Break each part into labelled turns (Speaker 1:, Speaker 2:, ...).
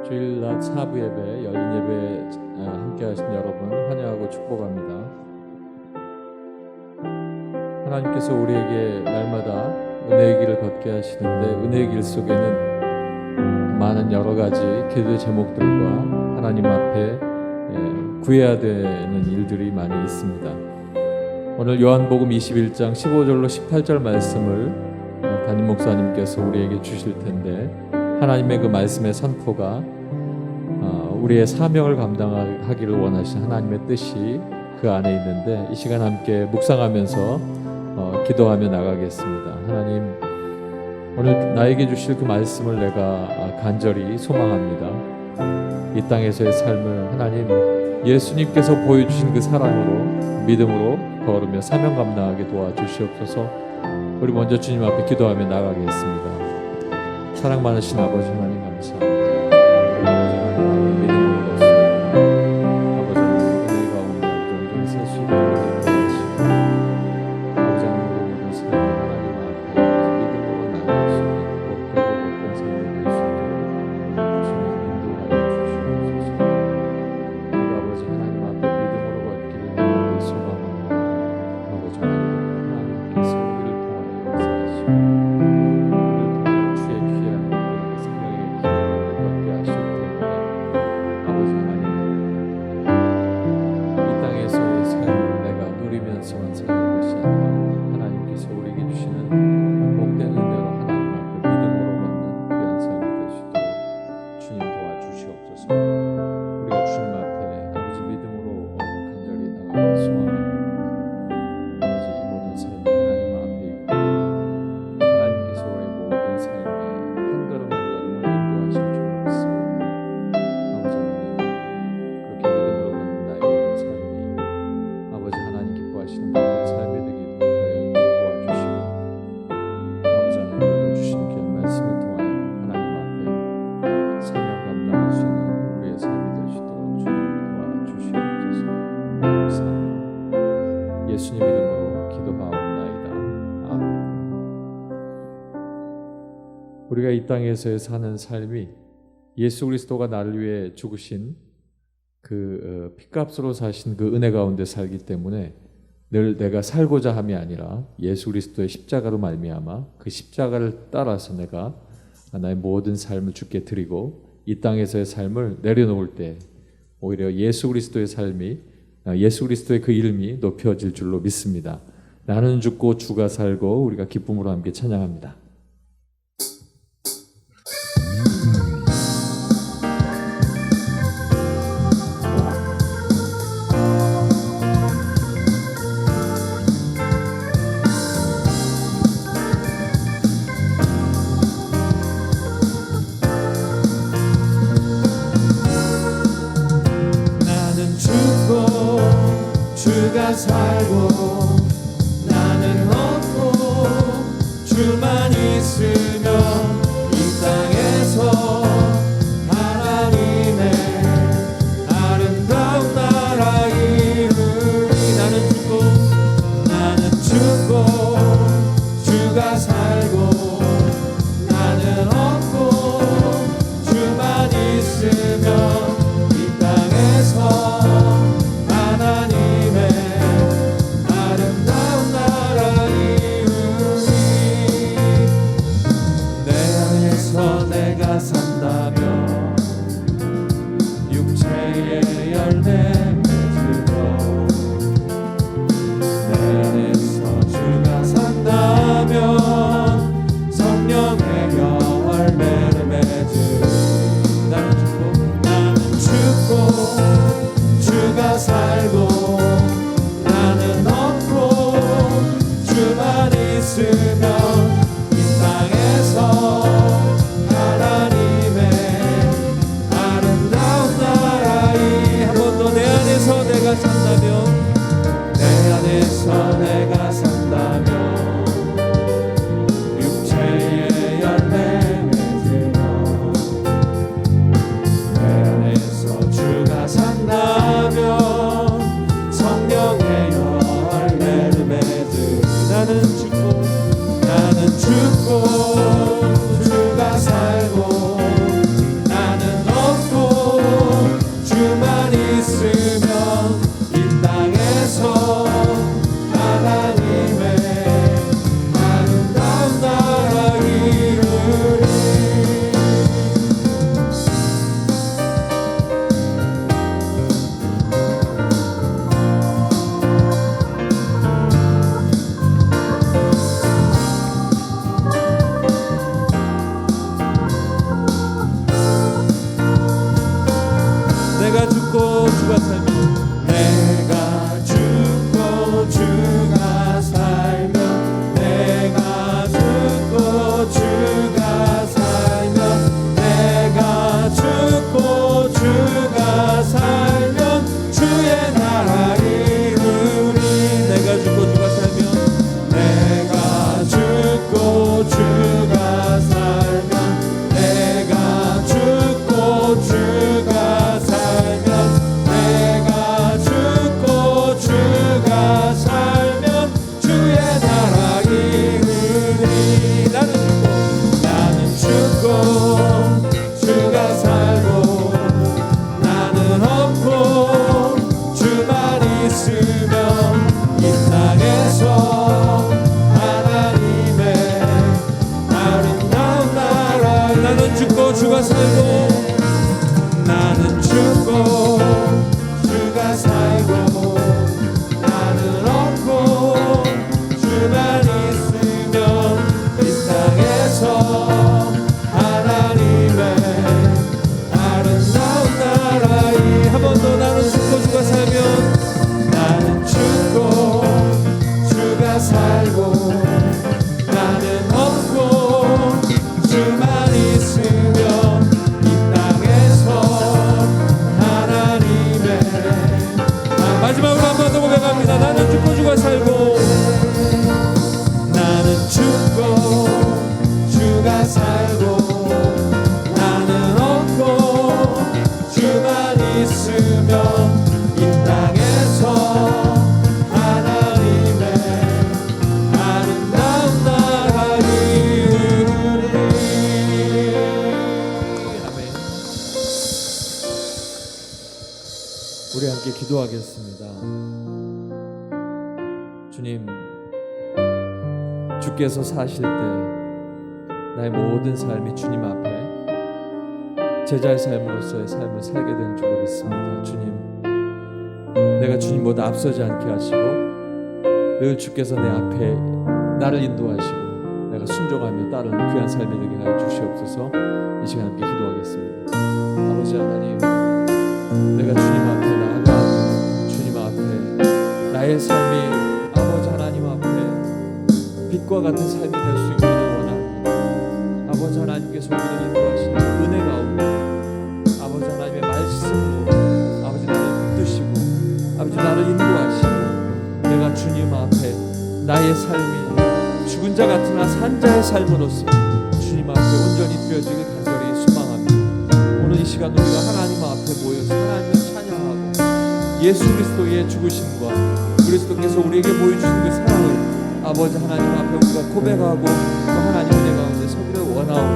Speaker 1: 주일 낮 사부 예배, 열린 예배 함께 하신 여러분 환영하고 축복합니다. 하나님께서 우리에게 날마다 은혜의 길을 걷게 하시는데 은혜의 길 속에는 많은 여러 가지 기도의 제목들과 하나님 앞에 구해야 되는 일들이 많이 있습니다. 오늘 요한복음 21장 15절로 18절 말씀을 담임 목사님께서 우리에게 주실 텐데, 하나님의 그 말씀의 선포가 우리의 사명을 감당하기를 원하신 하나님의 뜻이 그 안에 있는데, 이 시간 함께 묵상하면서 기도하며 나가겠습니다. 하나님, 오늘 나에게 주실 그 말씀을 내가 간절히 소망합니다. 이 땅에서의 삶을 하나님 예수님께서 보여주신 그 사랑으로 믿음으로 걸으며 사명 감당하게 도와주시옵소서. 우리 먼저 주님 앞에 기도하며 나가겠습니다. 사랑 많으신 아버지 하나님 감사합니다. 아버지 하나님 믿음으로 얻습니다. 아버지 하나님 은혜 가운데 온전히 살 수 있도록 도와주시고, 아버지 하나님 우리 모든 삶을 하나님 앞에 믿음으로 나갈 수 있도록 복되고 복된 삶을 될 수 있도록 주님 인도하여 주시옵소서. 우리가 아버지 하나님 앞에 믿음으로 걷기를 소망합니다. 아버지 하나님께서 우리를 통하여 역사하시고 예수님 이름으로 기도하옵나이다. 아멘. 우리가 이 땅에서 사는 삶이 예수 그리스도가 나를 위해 죽으신 그 핏값으로 사신 그 은혜 가운데 살기 때문에 늘 내가 살고자 함이 아니라 예수 그리스도의 십자가로 말미암아 그 십자가를 따라서 내가 나의 모든 삶을 주께 드리고 이 땅에서의 삶을 내려놓을 때 오히려 예수 그리스도의 삶이, 예수 그리스도의 그 이름이 높여질 줄로 믿습니다. 나는 죽고 주가 살고, 우리가 기쁨으로 함께 찬양합니다.
Speaker 2: 주가 살고 나는 얻고 주만 있으면 이 땅에서 하나님의 아름다운 나라 이루리. 나는 죽고 주가 살고 나는 얻고 주만 있으면 이 땅에서 내가 산다면 육체의 열매 맺으며, 내 안에서 주가 산다면 성령의 열매를 맺으리. 나는 죽고 주가 살고 나는 얻고 주만 있으면 이 땅에서 하나님의 아름다운 나라 이 한 번 더 내 안에
Speaker 1: 우리 함께 기도하겠습니다. 주님, 주께서 사실 때 나의 모든 삶이 주님 앞에 제자의 삶으로서의 삶을 살게 된 줄로 믿습니다. 주님, 내가 주님보다 앞서지 않게 하시고 늘 주께서 내 앞에 나를 인도하시고 내가 순종하며 따르는 귀한 삶이 되게 하여 주시옵소서. 이 시간 함께 기도하겠습니다. 아버지 하나님, 내가 주님 앞에 나아가고 주님 앞에 나의 삶이 아버지 하나님 앞에 빛과 같은 삶이 될 수 있기를 원합니다. 아버지 하나님께서 우리를 인도하시는 은혜 가운데 아버지 하나님의 말씀으로 아버지 나를 붙드시고 아버지 나를 인도하시고 내가 주님 앞에 나의 삶이 죽은 자 같으나 산 자의 삶으로서 주님 앞에 온전히 되어지길 간절히 소망합니다. 오늘 이 시간 우리가 하나님 앞에 모여서 하나님을 찬양하고 예수 그리스도의 죽으심과 그리스도께서 우리에게 보여주신 그 사랑을 아버지 하나님 앞에 우리가 고백하고 또 하나님 은혜 가운데 서기를 원하오니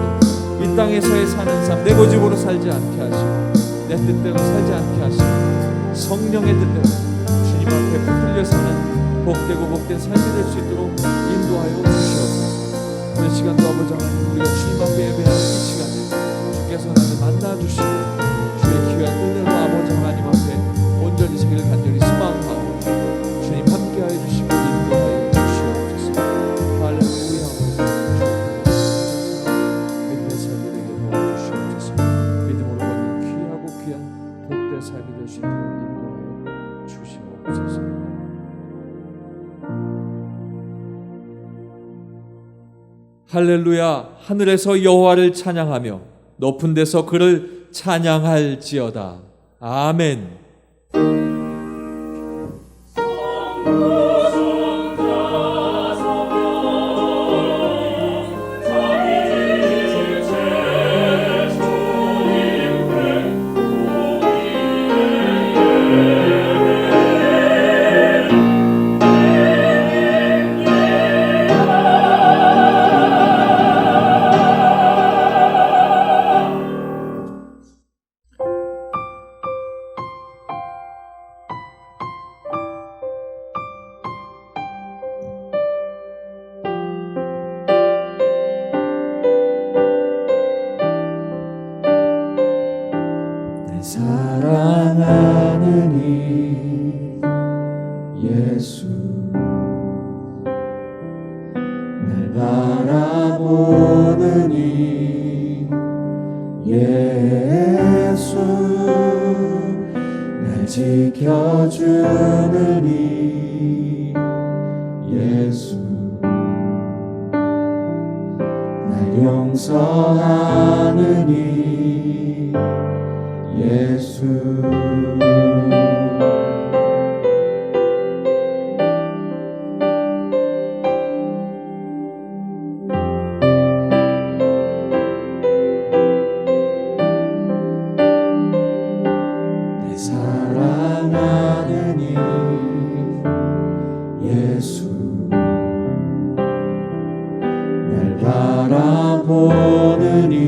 Speaker 1: 이 땅에서의 사는 삶 내 고집으로 살지 않게 하시고 내 뜻대로 살지 않게 하시고 성령의 뜻대로 주님 앞에 붙들려 사는 복되고 복된 삶이 될 수 있도록 인도하여 주시옵소서. 오늘 시간도 아버지 하나님 우리가 주님 앞에 예배하는 이 시간에 주께서 나를 만나주시고 주의 귀한 은혜로 아버지 하나님 앞에 온전히 서기를 간절히 소망하고 주님 함께하여 주시고 인도하여 주시옵소서. 할렐루야. 믿음의 삶이 되게 도와주시옵소서. 믿음으로 걷는 귀하고 귀한 복된 삶이 될 수 있도록 인도하여 주시옵소서. 할렐루야. 하늘에서 여호와를 찬양하며 높은 데서 그를 찬양할지어다. 아멘.
Speaker 2: 사랑하는 이 예수 날 바라보는 이 예수 날 지켜주는 이 예수 날 용서하는 이 예수 내 사랑하는 이 예수 날 바라보는 이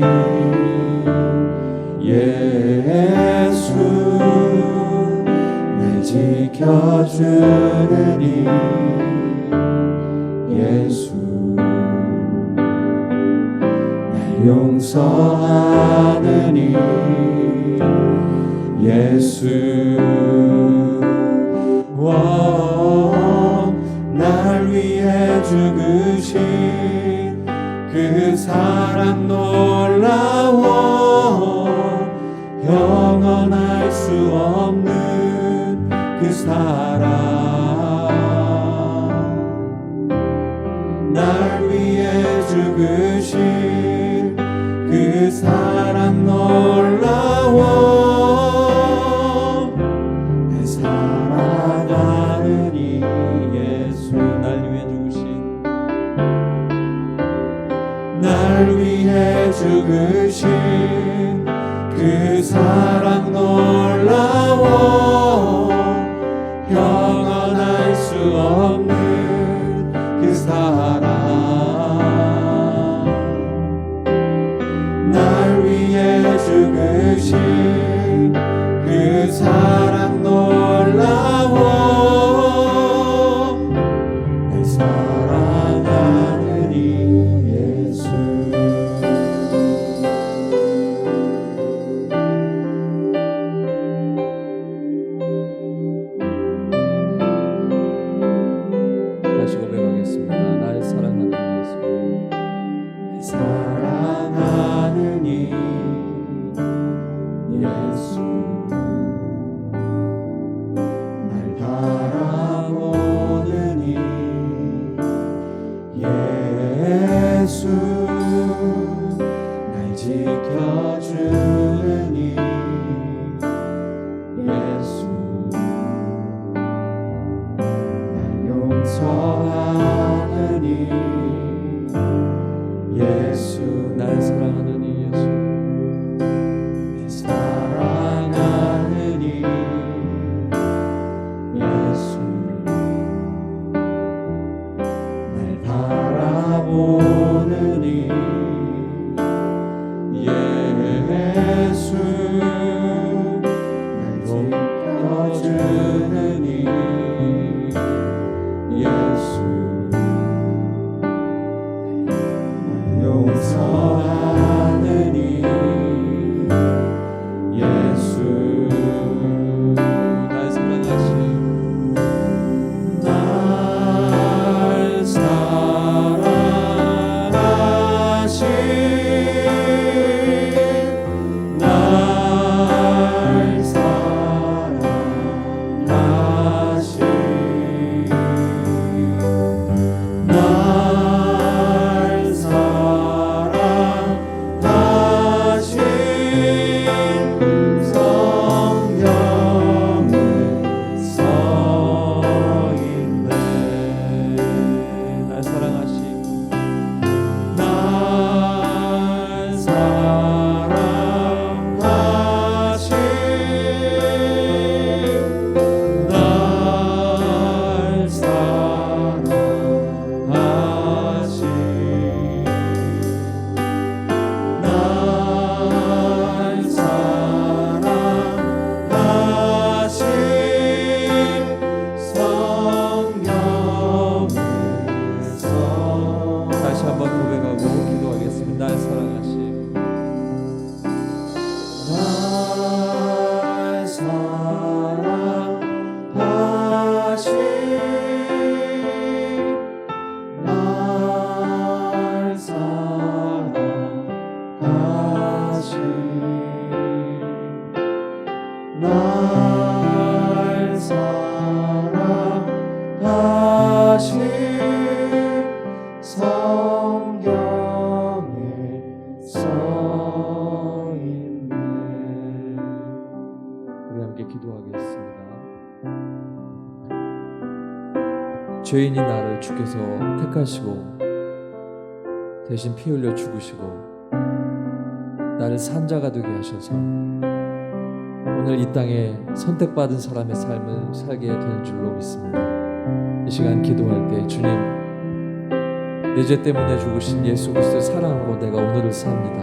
Speaker 2: 예수 날 지켜주는 이 예수 날 용서하는 이 예수 날 위해 죽으신 그 사랑 놀라워 영원할 수 없는 그 사랑 날 위해 죽으신 그 사랑 놀라워 내 사랑하는 이 예수 날 위해 죽으신 날 위해 죽으신 그 사랑 놀라워 영원할 수 없는 그 사랑 날 위해 죽으신 그 사랑 놀라워 날 사랑하시 성경에 써있네.
Speaker 1: 우리 함께 기도하겠습니다. 죄인인 나를 주께서 택하시고 대신 피 흘려 죽으시고 나를 산자가 되게 하셔서 오늘 이 땅에 선택받은 사람의 삶을 살게 되는 줄로 믿습니다. 이 시간 기도할 때 주님, 내 죄 때문에 죽으신 예수 그리스도의 사랑으로 내가 오늘을 삽니다.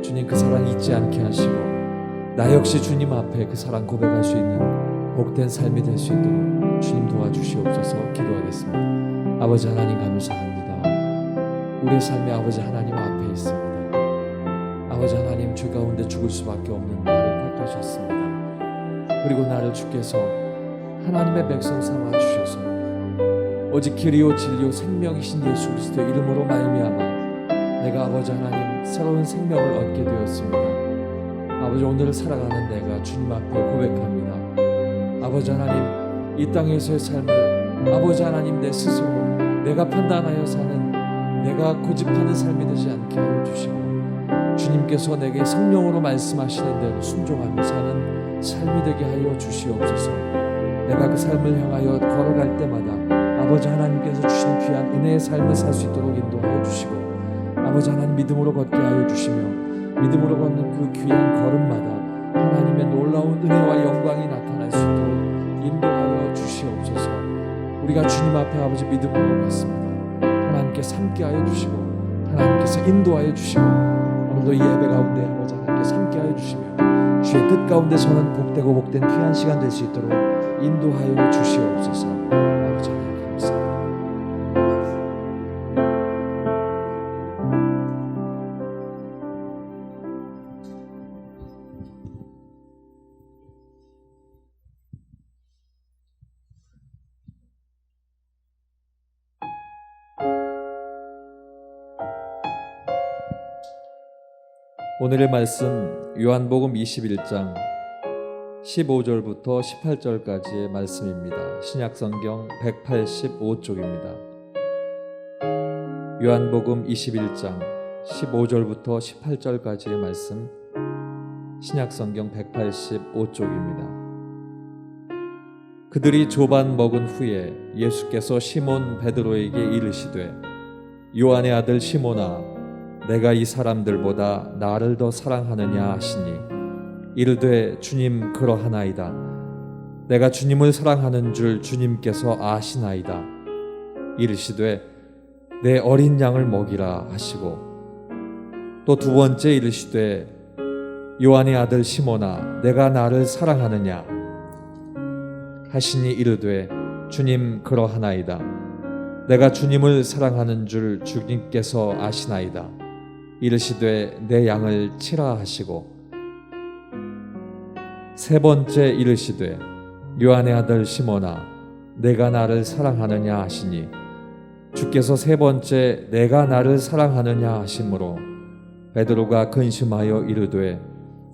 Speaker 1: 주님, 그 사랑 잊지 않게 하시고 나 역시 주님 앞에 그 사랑 고백할 수 있는 복된 삶이 될 수 있도록 주님 도와주시옵소서. 기도하겠습니다. 아버지 하나님 감사합니다. 우리의 삶이 아버지 하나님 앞에 있습니다. 아버지 하나님, 죄 가운데 죽을 수밖에 없는 나를 택하셨습니다. 그리고 나를 주께서 하나님의 백성 삼아 주셔서 오직 길이요 진리요 생명이신 예수 그리스도의 이름으로 말미암아 내가 아버지 하나님 새로운 생명을 얻게 되었습니다. 아버지, 오늘을 살아가는 내가 주님 앞에 고백합니다. 아버지 하나님, 이 땅에서의 삶을 아버지 하나님 내 스스로 내가 판단하여 사는, 내가 고집하는 삶이 되지 않게 하여 주시고 주님께서 내게 성령으로 말씀하시는 대로 순종하며 사는 삶이 되게 하여 주시옵소서. 내가 그 삶을 향하여 걸어갈 때마다 아버지 하나님께서 주신 귀한 은혜의 삶을 살 수 있도록 인도하여 주시고 아버지 하나님 믿음으로 걷게 하여 주시며 믿음으로 걷는 그 귀한 걸음마다 하나님의 놀라운 은혜와 영광이 나타날 수 있도록 인도하여 주시옵소서. 우리가 주님 앞에 아버지 믿음으로 걷습니다. 하나님께서 함께하여 주시고 하나님께서 인도하여 주시고 오늘도 이 예배 가운데 아버지 하나님께서 함께하여 주시며 주의 뜻 가운데 서는 복되고 복된 귀한 시간 될 수 있도록 인도하여 주시옵소서. 아버지 하나님 감사합니다. 오늘의 말씀 요한복음 21장 15절부터 18절까지의 말씀입니다. 신약성경 185쪽입니다. 요한복음 21장 15절부터 18절까지의 말씀, 신약성경 185쪽입니다. 그들이 조반 먹은 후에 예수께서 시몬 베드로에게 이르시되 요한의 아들 시몬아, 내가 이 사람들보다 나를 더 사랑하느냐 하시니 이르되 주님 그러하나이다. 내가 주님을 사랑하는 줄 주님께서 아시나이다. 이르시되 내 어린 양을 먹이라 하시고 또 두 번째 이르시되 요한의 아들 시몬아, 내가 나를 사랑하느냐 하시니 이르되 주님 그러하나이다. 내가 주님을 사랑하는 줄 주님께서 아시나이다. 이르시되 내 양을 치라 하시고 세 번째 이르시되 요한의 아들 시몬아, 내가 나를 사랑하느냐 하시니 주께서 세 번째 내가 나를 사랑하느냐 하심으로 베드로가 근심하여 이르되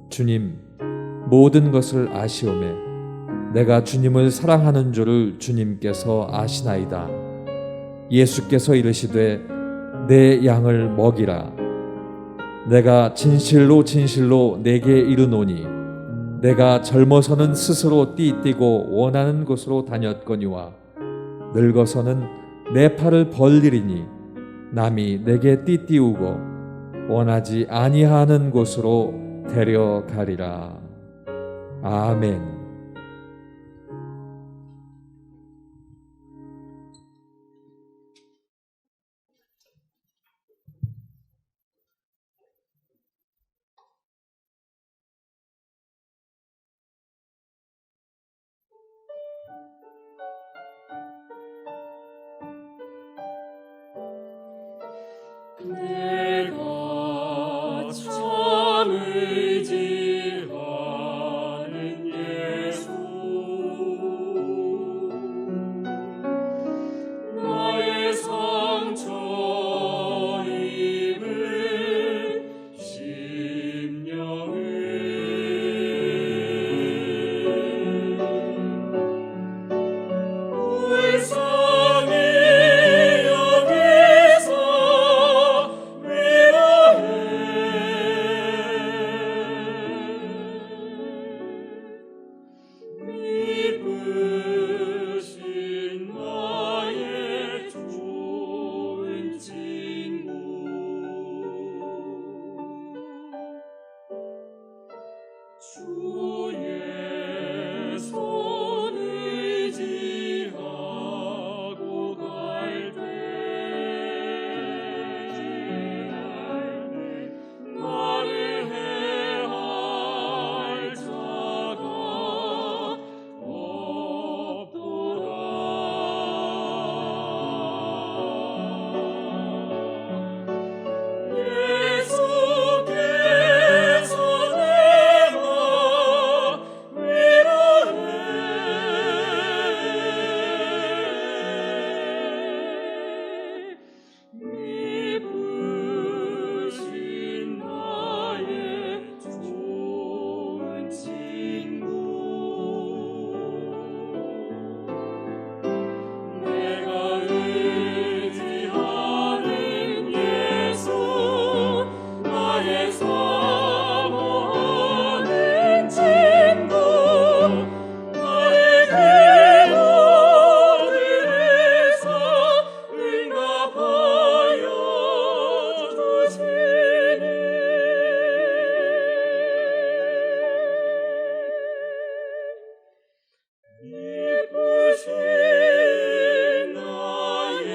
Speaker 1: 주님, 모든 것을 아시오매 내가 주님을 사랑하는 줄을 주님께서 아시나이다. 예수께서 이르시되 내 양을 먹이라. 내가 진실로 진실로 내게 이르노니 내가 젊어서는 스스로 띠뛰고 원하는 곳으로 다녔거니와 늙어서는 내 팔을 벌리리니 남이 내게 띠띠우고 원하지 아니하는 곳으로 데려가리라. 아멘.
Speaker 3: 내가 참 의지하는
Speaker 2: 주의 손 의지하고 갈 때 나를 해할 자가 없도다. 예수께서 내가 위로해 미쁘신 나의 좋은 친구 내가 의지하는 예수 나의 사모하는 친구 나의 기도들에서 응답하여 주시니 이쁘신 나의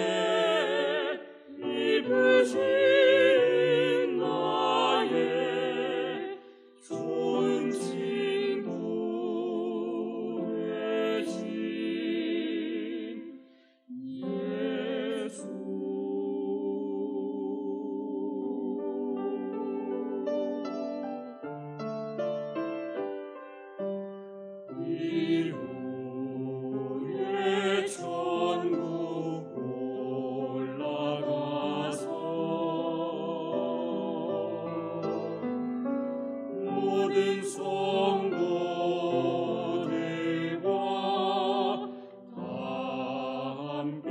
Speaker 2: 좋은 친구 되신 예수. 위로의 천국 올라가서 모든 성도들과 다 함께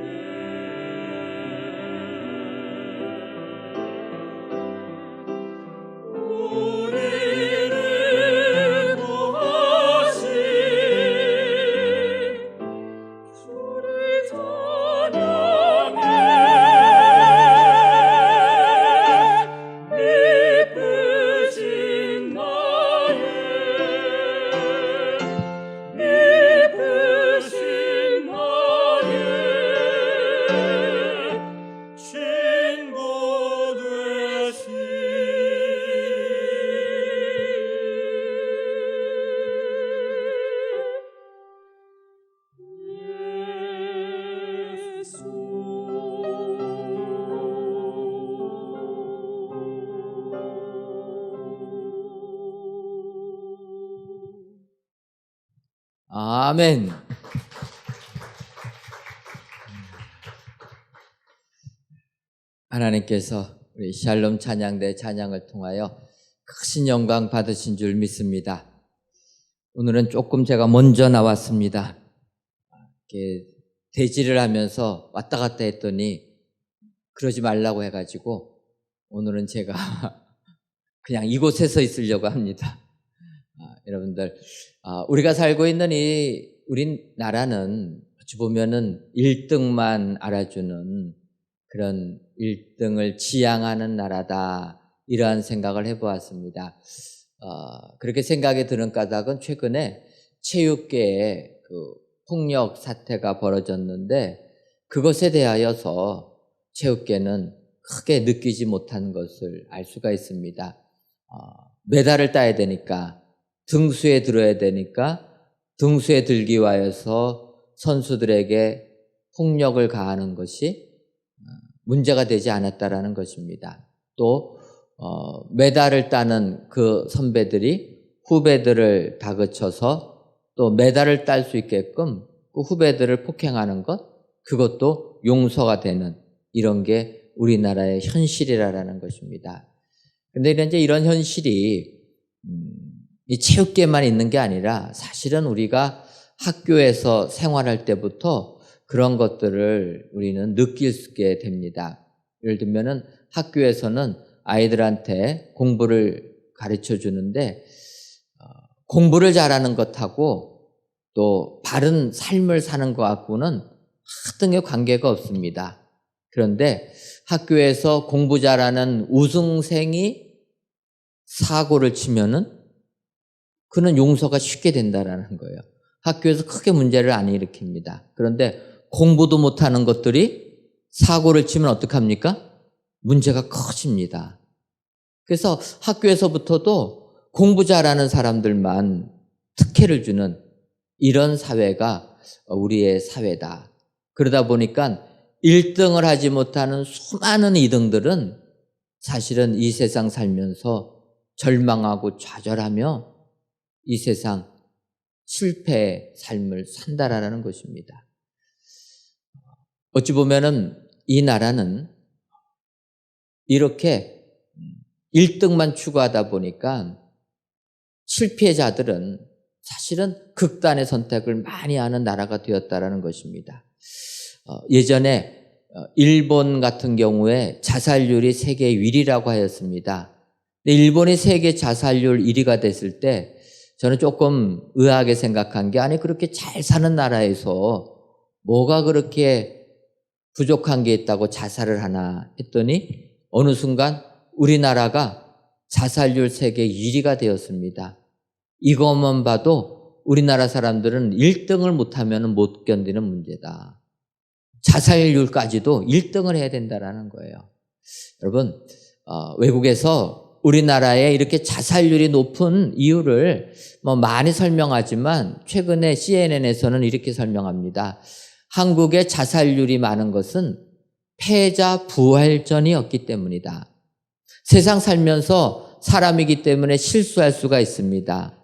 Speaker 2: 우리를 구하신 주를 찬양해 미쁘신 나의 친구 되신
Speaker 3: 아멘. 하나님께서 우리 샬롬 찬양대 찬양을 통하여 크신 영광 받으신 줄 믿습니다. 오늘은 조금 제가 먼저 나왔습니다. 이렇게 대지를 하면서 왔다 갔다 했더니 그러지 말라고 해가지고 오늘은 제가 그냥 이곳에 서 있으려고 합니다. 여러분들, 우리가 살고 있는 이 우리나라는 어찌 보면은 1등만 알아주는 그런 1등을 지향하는 나라다, 이러한 생각을 해보았습니다. 그렇게 생각이 드는 까닭은 최근에 체육계에 그 폭력 사태가 벌어졌는데 그것에 대하여서 체육계는 크게 느끼지 못한 것을 알 수가 있습니다. 메달을 따야 되니까, 등수에 들어야 되니까 등수에 들기 위하여서 선수들에게 폭력을 가하는 것이 문제가 되지 않았다라는 것입니다. 또 메달을 따는 그 선배들이 후배들을 다그쳐서 또 메달을 딸 수 있게끔 그 후배들을 폭행하는 것, 그것도 용서가 되는 이런 게 우리나라의 현실이라는 것입니다. 근데 이제 이런 현실이 이 체육계만 있는 게 아니라 사실은 우리가 학교에서 생활할 때부터 그런 것들을 우리는 느끼게 됩니다. 예를 들면은 학교에서는 아이들한테 공부를 가르쳐 주는데 공부를 잘하는 것하고 또 바른 삶을 사는 것하고는 하등의 관계가 없습니다. 그런데 학교에서 공부 잘하는 우승생이 사고를 치면은 그는 용서가 쉽게 된다라는 거예요. 학교에서 크게 문제를 안 일으킵니다. 그런데 공부도 못하는 것들이 사고를 치면 어떡합니까? 문제가 커집니다. 그래서 학교에서부터도 공부 잘하는 사람들만 특혜를 주는 이런 사회가 우리의 사회다. 그러다 보니까 1등을 하지 못하는 수많은 2등들은 사실은 이 세상 살면서 절망하고 좌절하며 이 세상 실패의 삶을 산다라는 것입니다. 어찌 보면은 이 나라는 이렇게 1등만 추구하다 보니까 실패자들은 사실은 극단의 선택을 많이 하는 나라가 되었다라는 것입니다. 예전에 일본 같은 경우에 자살률이 세계 1위라고 하였습니다. 근데 일본이 세계 자살률 1위가 됐을 때 저는 조금 의아하게 생각한 게, 아니 그렇게 잘 사는 나라에서 뭐가 그렇게 부족한 게 있다고 자살을 하나 했더니 어느 순간 우리나라가 자살률 세계 1위가 되었습니다. 이것만 봐도 우리나라 사람들은 1등을 못하면 못 견디는 문제다. 자살률까지도 1등을 해야 된다는 거예요. 여러분, 외국에서 우리나라에 이렇게 자살률이 높은 이유를 많이 설명하지만 최근에 CNN에서는 이렇게 설명합니다. 한국의 자살률이 많은 것은 패자 부활전이었기 때문이다. 세상 살면서 사람이기 때문에 실수할 수가 있습니다.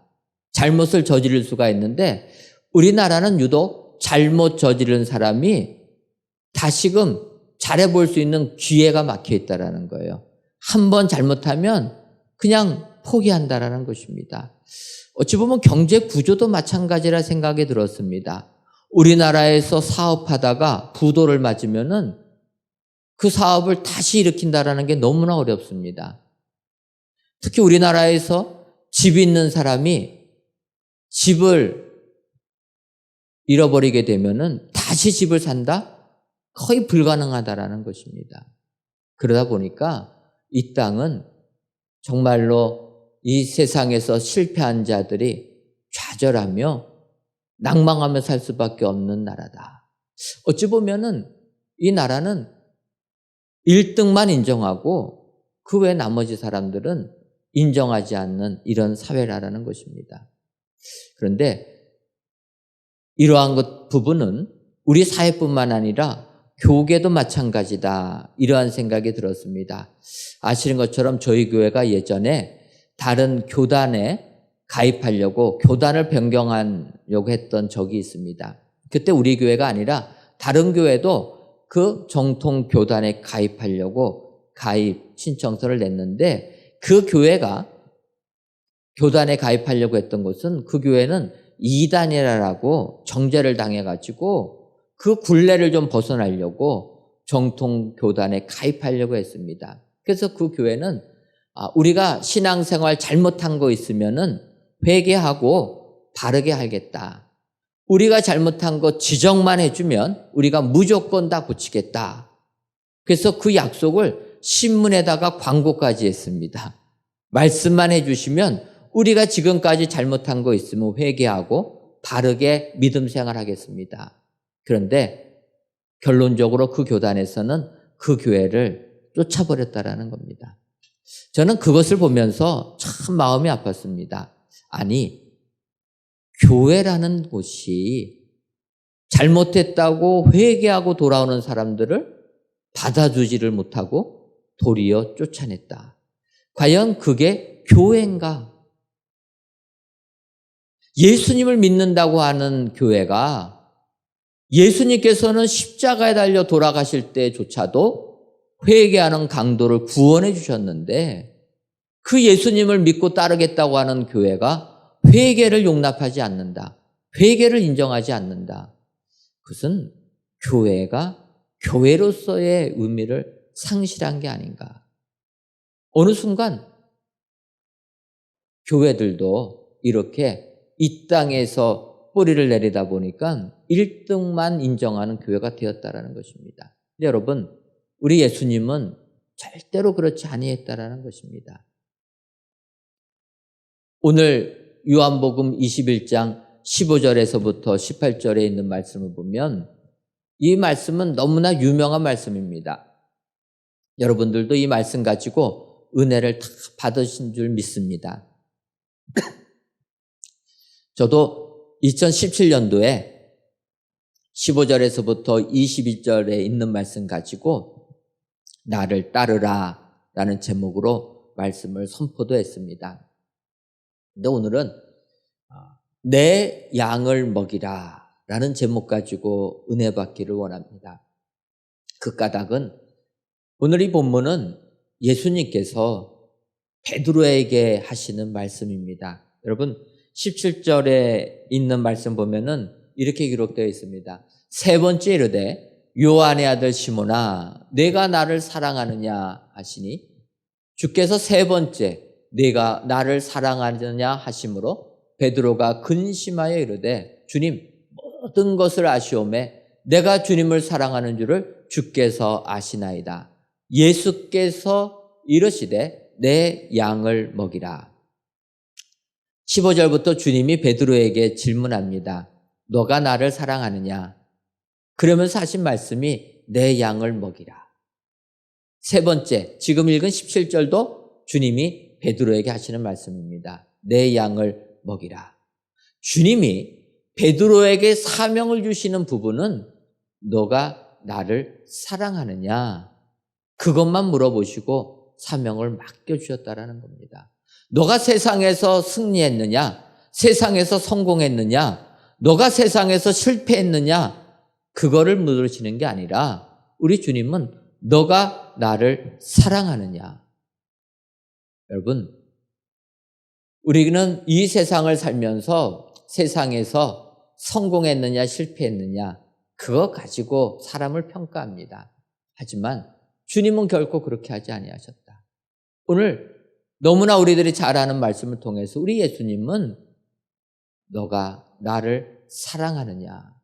Speaker 3: 잘못을 저지를 수가 있는데 우리나라는 유독 잘못 저지른 사람이 다시금 잘해볼 수 있는 기회가 막혀 있다는 거예요. 한 번 잘못하면 그냥 포기한다라는 것입니다. 어찌 보면 경제 구조도 마찬가지라 생각이 들었습니다. 우리나라에서 사업하다가 부도를 맞으면은 그 사업을 다시 일으킨다라는 게 너무나 어렵습니다. 특히 우리나라에서 집 있는 사람이 집을 잃어버리게 되면은 다시 집을 산다? 거의 불가능하다라는 것입니다. 그러다 보니까 이 땅은 정말로 이 세상에서 실패한 자들이 좌절하며 낭망하며 살 수밖에 없는 나라다. 어찌 보면은 이 나라는 1등만 인정하고 그 외 나머지 사람들은 인정하지 않는 이런 사회라는 것입니다. 그런데 이러한 부분은 우리 사회뿐만 아니라 교계도 마찬가지다, 이러한 생각이 들었습니다. 아시는 것처럼 저희 교회가 예전에 다른 교단에 가입하려고 교단을 변경하려고 했던 적이 있습니다. 그때 우리 교회가 아니라 다른 교회도 그 정통 교단에 가입하려고 가입 신청서를 냈는데, 그 교회가 교단에 가입하려고 했던 것은 그 교회는 이단이라고 정죄를 당해가지고 그 굴레를 좀 벗어나려고 정통 교단에 가입하려고 했습니다. 그래서 그 교회는 우리가 신앙생활 잘못한 거 있으면은 회개하고 바르게 하겠다. 우리가 잘못한 거 지적만 해주면 우리가 무조건 다 고치겠다. 그래서 그 약속을 신문에다가 광고까지 했습니다. 말씀만 해주시면 우리가 지금까지 잘못한 거 있으면 회개하고 바르게 믿음 생활하겠습니다. 그런데 결론적으로 그 교단에서는 그 교회를 쫓아버렸다라는 겁니다. 저는 그것을 보면서 참 마음이 아팠습니다. 아니, 교회라는 곳이 잘못했다고 회개하고 돌아오는 사람들을 받아주지를 못하고 도리어 쫓아냈다. 과연 그게 교회인가? 예수님을 믿는다고 하는 교회가 예수님께서는 십자가에 달려 돌아가실 때조차도 회개하는 강도를 구원해 주셨는데, 그 예수님을 믿고 따르겠다고 하는 교회가 회개를 용납하지 않는다. 회개를 인정하지 않는다. 그것은 교회가 교회로서의 의미를 상실한 게 아닌가. 어느 순간 교회들도 이렇게 이 땅에서 뿌리를 내리다 보니까 1등만 인정하는 교회가 되었다라는 것입니다. 여러분, 우리 예수님은 절대로 그렇지 아니했다라는 것입니다. 오늘 요한복음 21장 15절에서부터 18절에 있는 말씀을 보면 이 말씀은 너무나 유명한 말씀입니다. 여러분들도 이 말씀 가지고 은혜를 다 받으신 줄 믿습니다. 저도 2017년도에 15절에서부터 21절에 있는 말씀 가지고 나를 따르라 라는 제목으로 말씀을 선포도 했습니다. 근데 오늘은 내 양을 먹이라 라는 제목 가지고 은혜 받기를 원합니다. 그 까닭은 오늘 이 본문은 예수님께서 베드로에게 하시는 말씀입니다. 여러분 17절에 있는 말씀 보면은 이렇게 기록되어 있습니다. 세 번째 이르되 요한의 아들 시몬아 내가 나를 사랑하느냐 하시니 주께서 세 번째 내가 나를 사랑하느냐 하심으로 베드로가 근심하여 이르되 주님 모든 것을 아시오매 내가 주님을 사랑하는 줄을 주께서 아시나이다. 예수께서 이르시되 내 양을 먹이라. 15절부터 주님이 베드로에게 질문합니다. 너가 나를 사랑하느냐? 그러면서 하신 말씀이 내 양을 먹이라. 세 번째, 지금 읽은 17절도 주님이 베드로에게 하시는 말씀입니다. 내 양을 먹이라. 주님이 베드로에게 사명을 주시는 부분은 너가 나를 사랑하느냐? 그것만 물어보시고 사명을 맡겨주셨다라는 겁니다. 너가 세상에서 승리했느냐? 세상에서 성공했느냐? 너가 세상에서 실패했느냐? 그거를 물으시는 게 아니라 우리 주님은 너가 나를 사랑하느냐? 여러분, 우리는 이 세상을 살면서 세상에서 성공했느냐 실패했느냐 그거 가지고 사람을 평가합니다. 하지만 주님은 결코 그렇게 하지 아니하셨다. 오늘 너무나 우리들이 잘 아는 말씀을 통해서 우리 예수님은 너가 나를 사랑하느냐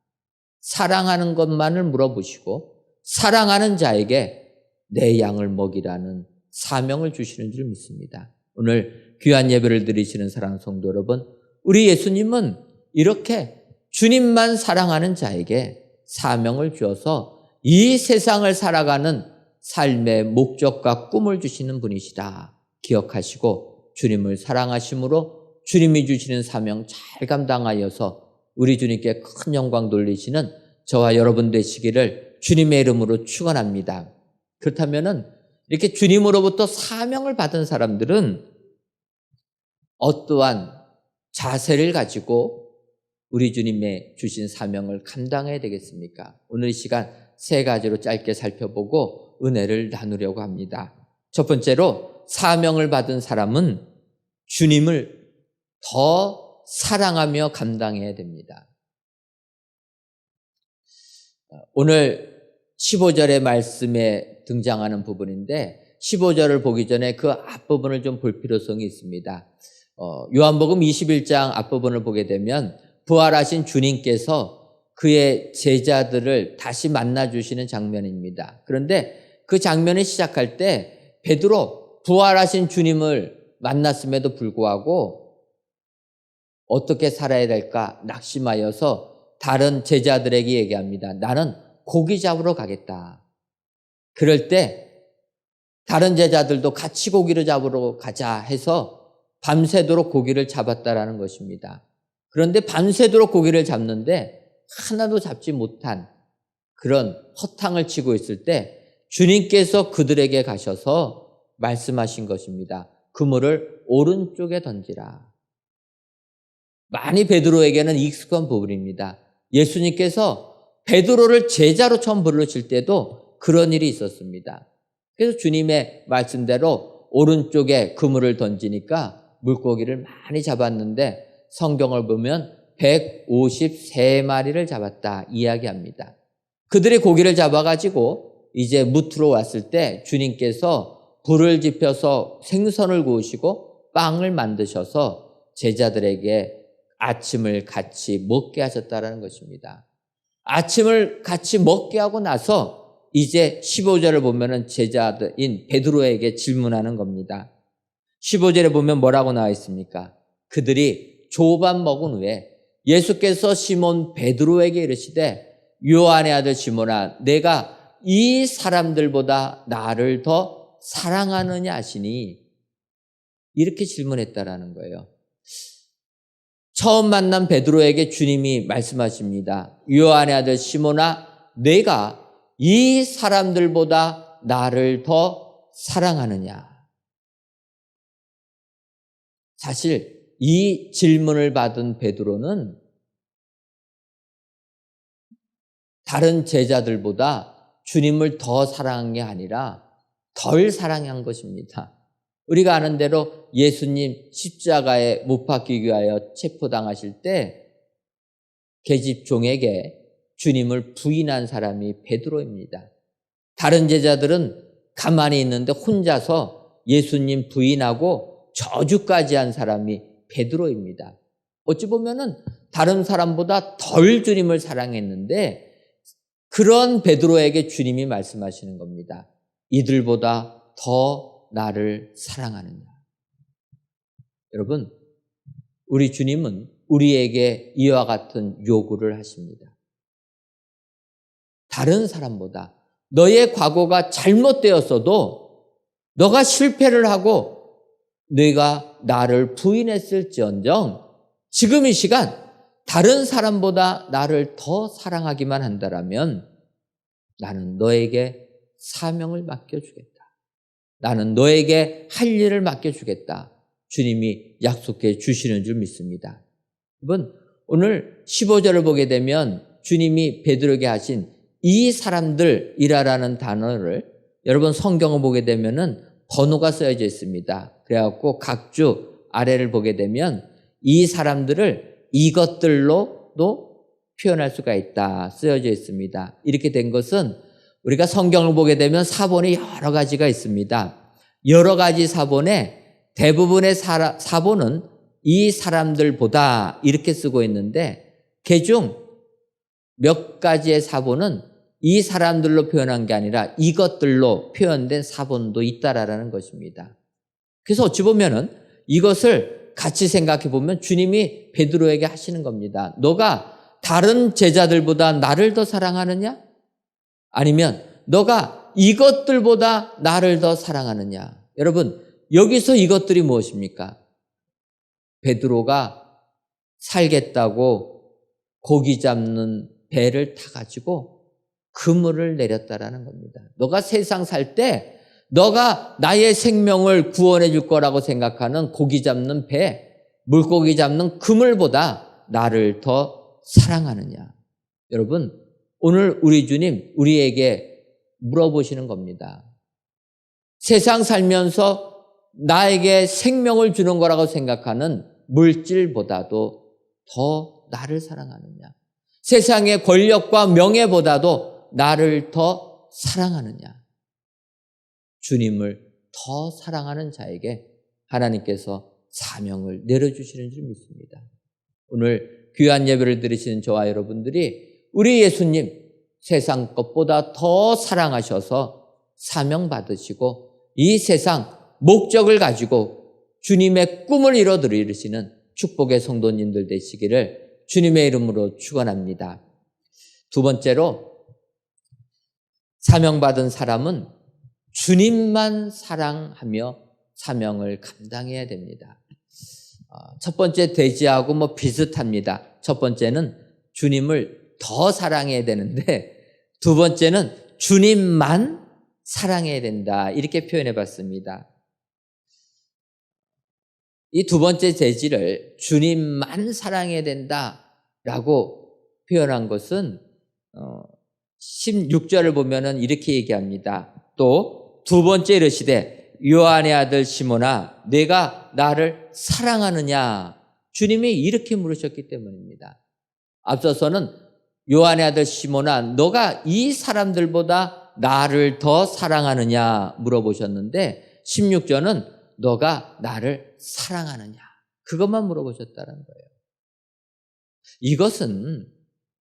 Speaker 3: 사랑하는 것만을 물어보시고 사랑하는 자에게 내 양을 먹이라는 사명을 주시는 줄 믿습니다. 오늘 귀한 예배를 드리시는 사랑하는 성도 여러분, 우리 예수님은 이렇게 주님만 사랑하는 자에게 사명을 주어서 이 세상을 살아가는 삶의 목적과 꿈을 주시는 분이시다. 기억하시고 주님을 사랑하심으로 주님이 주시는 사명 잘 감당하여서 우리 주님께 큰 영광 돌리시는 저와 여러분 되시기를 주님의 이름으로 축원합니다. 그렇다면은 이렇게 주님으로부터 사명을 받은 사람들은 어떠한 자세를 가지고 우리 주님의 주신 사명을 감당해야 되겠습니까? 오늘 이 시간 세 가지로 짧게 살펴보고 은혜를 나누려고 합니다. 첫 번째로 사명을 받은 사람은 주님을 더 사랑하며 감당해야 됩니다. 오늘 15절의 말씀에 등장하는 부분인데 15절을 보기 전에 그 앞부분을 좀 볼 필요성이 있습니다. 요한복음 21장 앞부분을 보게 되면 부활하신 주님께서 그의 제자들을 다시 만나주시는 장면입니다. 그런데 그 장면을 시작할 때 베드로 부활하신 주님을 만났음에도 불구하고 어떻게 살아야 될까 낙심하여서 다른 제자들에게 얘기합니다. 나는 고기 잡으러 가겠다. 그럴 때 다른 제자들도 같이 고기를 잡으러 가자 해서 밤새도록 고기를 잡았다라는 것입니다. 그런데 밤새도록 고기를 잡는데 하나도 잡지 못한 그런 허탕을 치고 있을 때 주님께서 그들에게 가셔서 말씀하신 것입니다. 그물을 오른쪽에 던지라. 많이 베드로에게는 익숙한 부분입니다. 예수님께서 베드로를 제자로 처음 부르실 때도 그런 일이 있었습니다. 그래서 주님의 말씀대로 오른쪽에 그물을 던지니까 물고기를 많이 잡았는데 성경을 보면 153마리를 잡았다 이야기합니다. 그들이 고기를 잡아가지고 이제 무트로 왔을 때 주님께서 불을 지펴서 생선을 구우시고 빵을 만드셔서 제자들에게 아침을 같이 먹게 하셨다는 것입니다. 아침을 같이 먹게 하고 나서 이제 15절을 보면은 제자들인 베드로에게 질문하는 겁니다. 15절에 보면 뭐라고 나와 있습니까? 그들이 조반 먹은 후에 예수께서 시몬 베드로에게 이르시되 요한의 아들 시몬아 내가 이 사람들보다 나를 더 사랑하느냐 하시니 이렇게 질문했다라는 거예요. 처음 만난 베드로에게 주님이 말씀하십니다. 요한의 아들 시몬아 내가 이 사람들보다 나를 더 사랑하느냐. 사실 이 질문을 받은 베드로는 다른 제자들보다 주님을 더 사랑한 게 아니라 덜 사랑한 것입니다. 우리가 아는 대로 예수님 십자가에 못 박히기 위하여 체포당하실 때 계집종에게 주님을 부인한 사람이 베드로입니다. 다른 제자들은 가만히 있는데 혼자서 예수님 부인하고 저주까지 한 사람이 베드로입니다. 어찌 보면은 다른 사람보다 덜 주님을 사랑했는데 그런 베드로에게 주님이 말씀하시는 겁니다. 이들보다 더 나를 사랑하느냐. 여러분, 우리 주님은 우리에게 이와 같은 요구를 하십니다. 다른 사람보다 너의 과거가 잘못되었어도 너가 실패를 하고 네가 나를 부인했을지언정 지금 이 시간 다른 사람보다 나를 더 사랑하기만 한다라면 나는 너에게 사명을 맡겨주겠다. 나는 너에게 할 일을 맡겨주겠다. 주님이 약속해 주시는 줄 믿습니다. 여러분, 오늘 15절을 보게 되면 주님이 베드로에게 하신 이 사람들이라는 단어를 여러분 성경을 보게 되면은 번호가 쓰여져 있습니다. 그래갖고 각주 아래를 보게 되면 이 사람들을 이것들로도 표현할 수가 있다 쓰여져 있습니다. 이렇게 된 것은 우리가 성경을 보게 되면 사본이 여러 가지가 있습니다. 여러 가지 사본에 대부분의 사본은 이 사람들보다 이렇게 쓰고 있는데 그중 몇 가지의 사본은 이 사람들로 표현한 게 아니라 이것들로 표현된 사본도 있다라는 것입니다. 그래서 어찌 보면은 이것을 같이 생각해 보면 주님이 베드로에게 하시는 겁니다. 너가 다른 제자들보다 나를 더 사랑하느냐? 아니면 너가 이것들보다 나를 더 사랑하느냐? 여러분, 여기서 이것들이 무엇입니까? 베드로가 살겠다고 고기 잡는 배를 타가지고 그물을 내렸다라는 겁니다. 너가 세상 살 때 너가 나의 생명을 구원해 줄 거라고 생각하는 고기 잡는 배, 물고기 잡는 그물보다 나를 더 사랑하느냐? 여러분, 오늘 우리 주님 우리에게 물어보시는 겁니다. 세상 살면서 나에게 생명을 주는 거라고 생각하는 물질보다도 더 나를 사랑하느냐? 세상의 권력과 명예보다도 나를 더 사랑하느냐? 주님을 더 사랑하는 자에게 하나님께서 사명을 내려주시는 줄 믿습니다. 오늘 귀한 예배를 드리시는 저와 여러분들이 우리 예수님 세상 것보다 더 사랑하셔서 사명 받으시고 이 세상 목적을 가지고 주님의 꿈을 이루시는 축복의 성도님들 되시기를 주님의 이름으로 축원합니다. 두 번째로 사명받은 사람은 주님만 사랑하며 사명을 감당해야 됩니다. 첫 번째 돼지하고 비슷합니다. 첫 번째는 주님을 더 사랑해야 되는데 두 번째는 주님만 사랑해야 된다. 이렇게 표현해 봤습니다. 이 두 번째 돼지를 주님만 사랑해야 된다라고 표현한 것은 16절을 보면은 이렇게 얘기합니다. 또 두 번째 이르시되 요한의 아들 시몬아 내가 나를 사랑하느냐? 주님이 이렇게 물으셨기 때문입니다. 앞서서는 요한의 아들 시몬아 너가 이 사람들보다 나를 더 사랑하느냐 물어보셨는데 16절은 너가 나를 사랑하느냐? 그것만 물어보셨다는 거예요. 이것은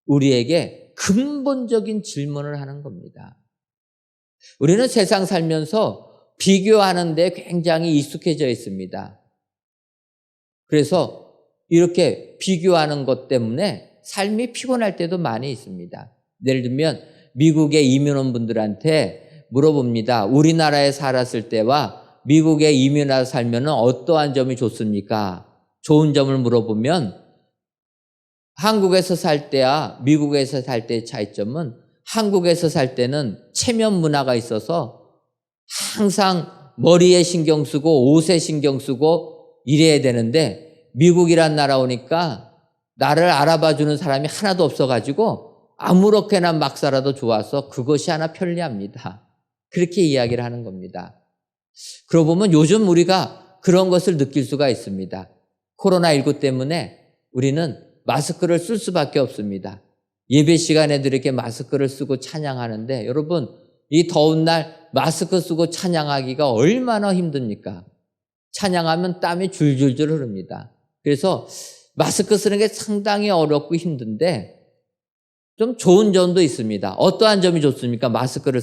Speaker 3: 우리에게 근본적인 질문을 하는 겁니다. 우리는 세상 살면서 비교하는 데 굉장히 익숙해져 있습니다. 그래서 이렇게 비교하는 것 때문에 삶이 피곤할 때도 많이 있습니다. 예를 들면 미국에 이민 온 분들한테 물어봅니다. 우리나라에 살았을 때와 미국에 이민 와서 살면 어떠한 점이 좋습니까? 좋은 점을 물어보면 한국에서 살 때와 미국에서 살 때의 차이점은 한국에서 살 때는 체면 문화가 있어서 항상 머리에 신경 쓰고 옷에 신경 쓰고 이래야 되는데 미국이란 나라 오니까 나를 알아봐 주는 사람이 하나도 없어가지고 아무렇게나 막 살아도 좋아서 그것이 하나 편리합니다. 그렇게 이야기를 하는 겁니다. 그러고 보면 요즘 우리가 그런 것을 느낄 수가 있습니다. 코로나19 때문에 우리는 마스크를 쓸 수밖에 없습니다. 예배 시간에도 이렇게 마스크를 쓰고 찬양하는데 여러분 이 더운 날 마스크 쓰고 찬양하기가 얼마나 힘듭니까? 찬양하면 땀이 줄줄줄 흐릅니다. 그래서 마스크 쓰는 게 상당히 어렵고 힘든데 좀 좋은 점도 있습니다. 어떠한 점이 좋습니까? 마스크를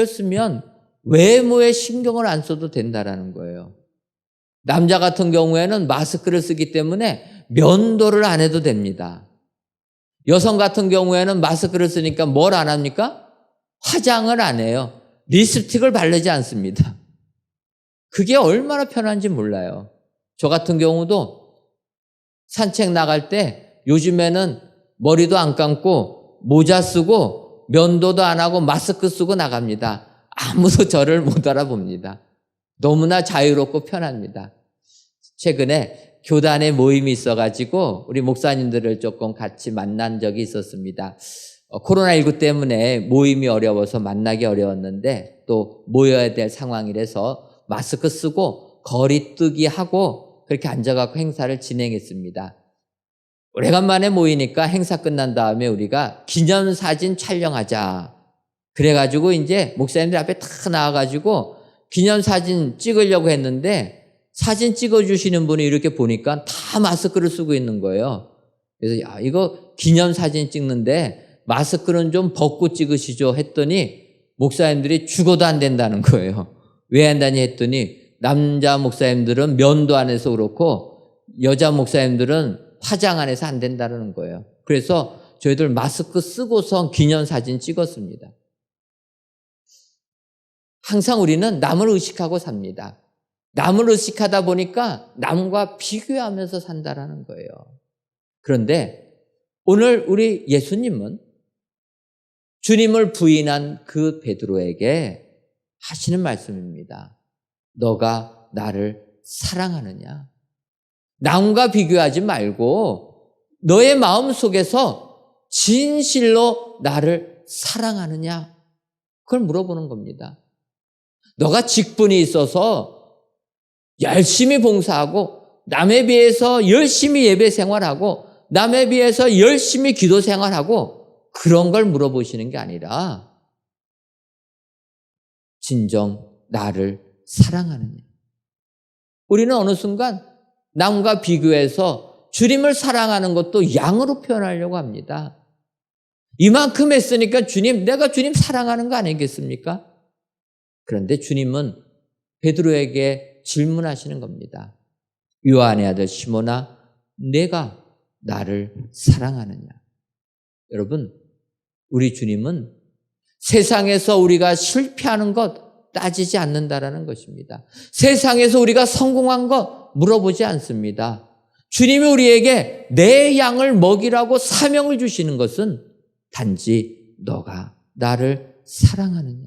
Speaker 3: 쓰면 외모에 신경을 안 써도 된다라는 거예요. 남자 같은 경우에는 마스크를 쓰기 때문에 면도를 안 해도 됩니다. 여성 같은 경우에는 마스크를 쓰니까 뭘 안 합니까? 화장을 안 해요. 립스틱을 바르지 않습니다. 그게 얼마나 편한지 몰라요. 저 같은 경우도 산책 나갈 때 요즘에는 머리도 안 감고 모자 쓰고 면도도 안 하고 마스크 쓰고 나갑니다. 아무도 저를 못 알아봅니다. 너무나 자유롭고 편합니다. 최근에 교단에 모임이 있어가지고 우리 목사님들을 조금 같이 만난 적이 있었습니다. 코로나19 때문에 모임이 어려워서 만나기 어려웠는데 또 모여야 될 상황이라서 마스크 쓰고 거리 뜨기 하고 그렇게 앉아갖고 행사를 진행했습니다. 오래간만에 모이니까 행사 끝난 다음에 우리가 기념사진 촬영하자. 그래가지고 이제 목사님들 앞에 다 나와가지고 기념사진 찍으려고 했는데 사진 찍어주시는 분이 이렇게 보니까 다 마스크를 쓰고 있는 거예요. 그래서 야, 이거 기념사진 찍는데 마스크는 좀 벗고 찍으시죠 했더니 목사님들이 죽어도 안 된다는 거예요. 왜 한다니 했더니 남자 목사님들은 면도 안 해서 그렇고 여자 목사님들은 화장 안 해서 안 된다는 거예요. 그래서 저희들 마스크 쓰고서 기념사진 찍었습니다. 항상 우리는 남을 의식하고 삽니다. 남을 의식하다 보니까 남과 비교하면서 산다라는 거예요. 그런데 오늘 우리 예수님은 주님을 부인한 그 베드로에게 하시는 말씀입니다. 너가 나를 사랑하느냐? 남과 비교하지 말고 너의 마음 속에서 진실로 나를 사랑하느냐? 그걸 물어보는 겁니다. 너가 직분이 있어서 열심히 봉사하고 남에 비해서 열심히 예배 생활하고 남에 비해서 열심히 기도 생활하고 그런 걸 물어보시는 게 아니라 진정 나를 사랑하느냐. 우리는 어느 순간 남과 비교해서 주님을 사랑하는 것도 양으로 표현하려고 합니다. 이만큼 했으니까 내가 주님 사랑하는 거 아니겠습니까? 그런데 주님은 베드로에게 질문하시는 겁니다. 요한의 아들 시몬아, 내가 나를 사랑하느냐? 여러분, 우리 주님은 세상에서 우리가 실패하는 것 따지지 않는다라는 것입니다. 세상에서 우리가 성공한 것 물어보지 않습니다. 주님이 우리에게 내 양을 먹이라고 사명을 주시는 것은 단지 너가 나를 사랑하느냐?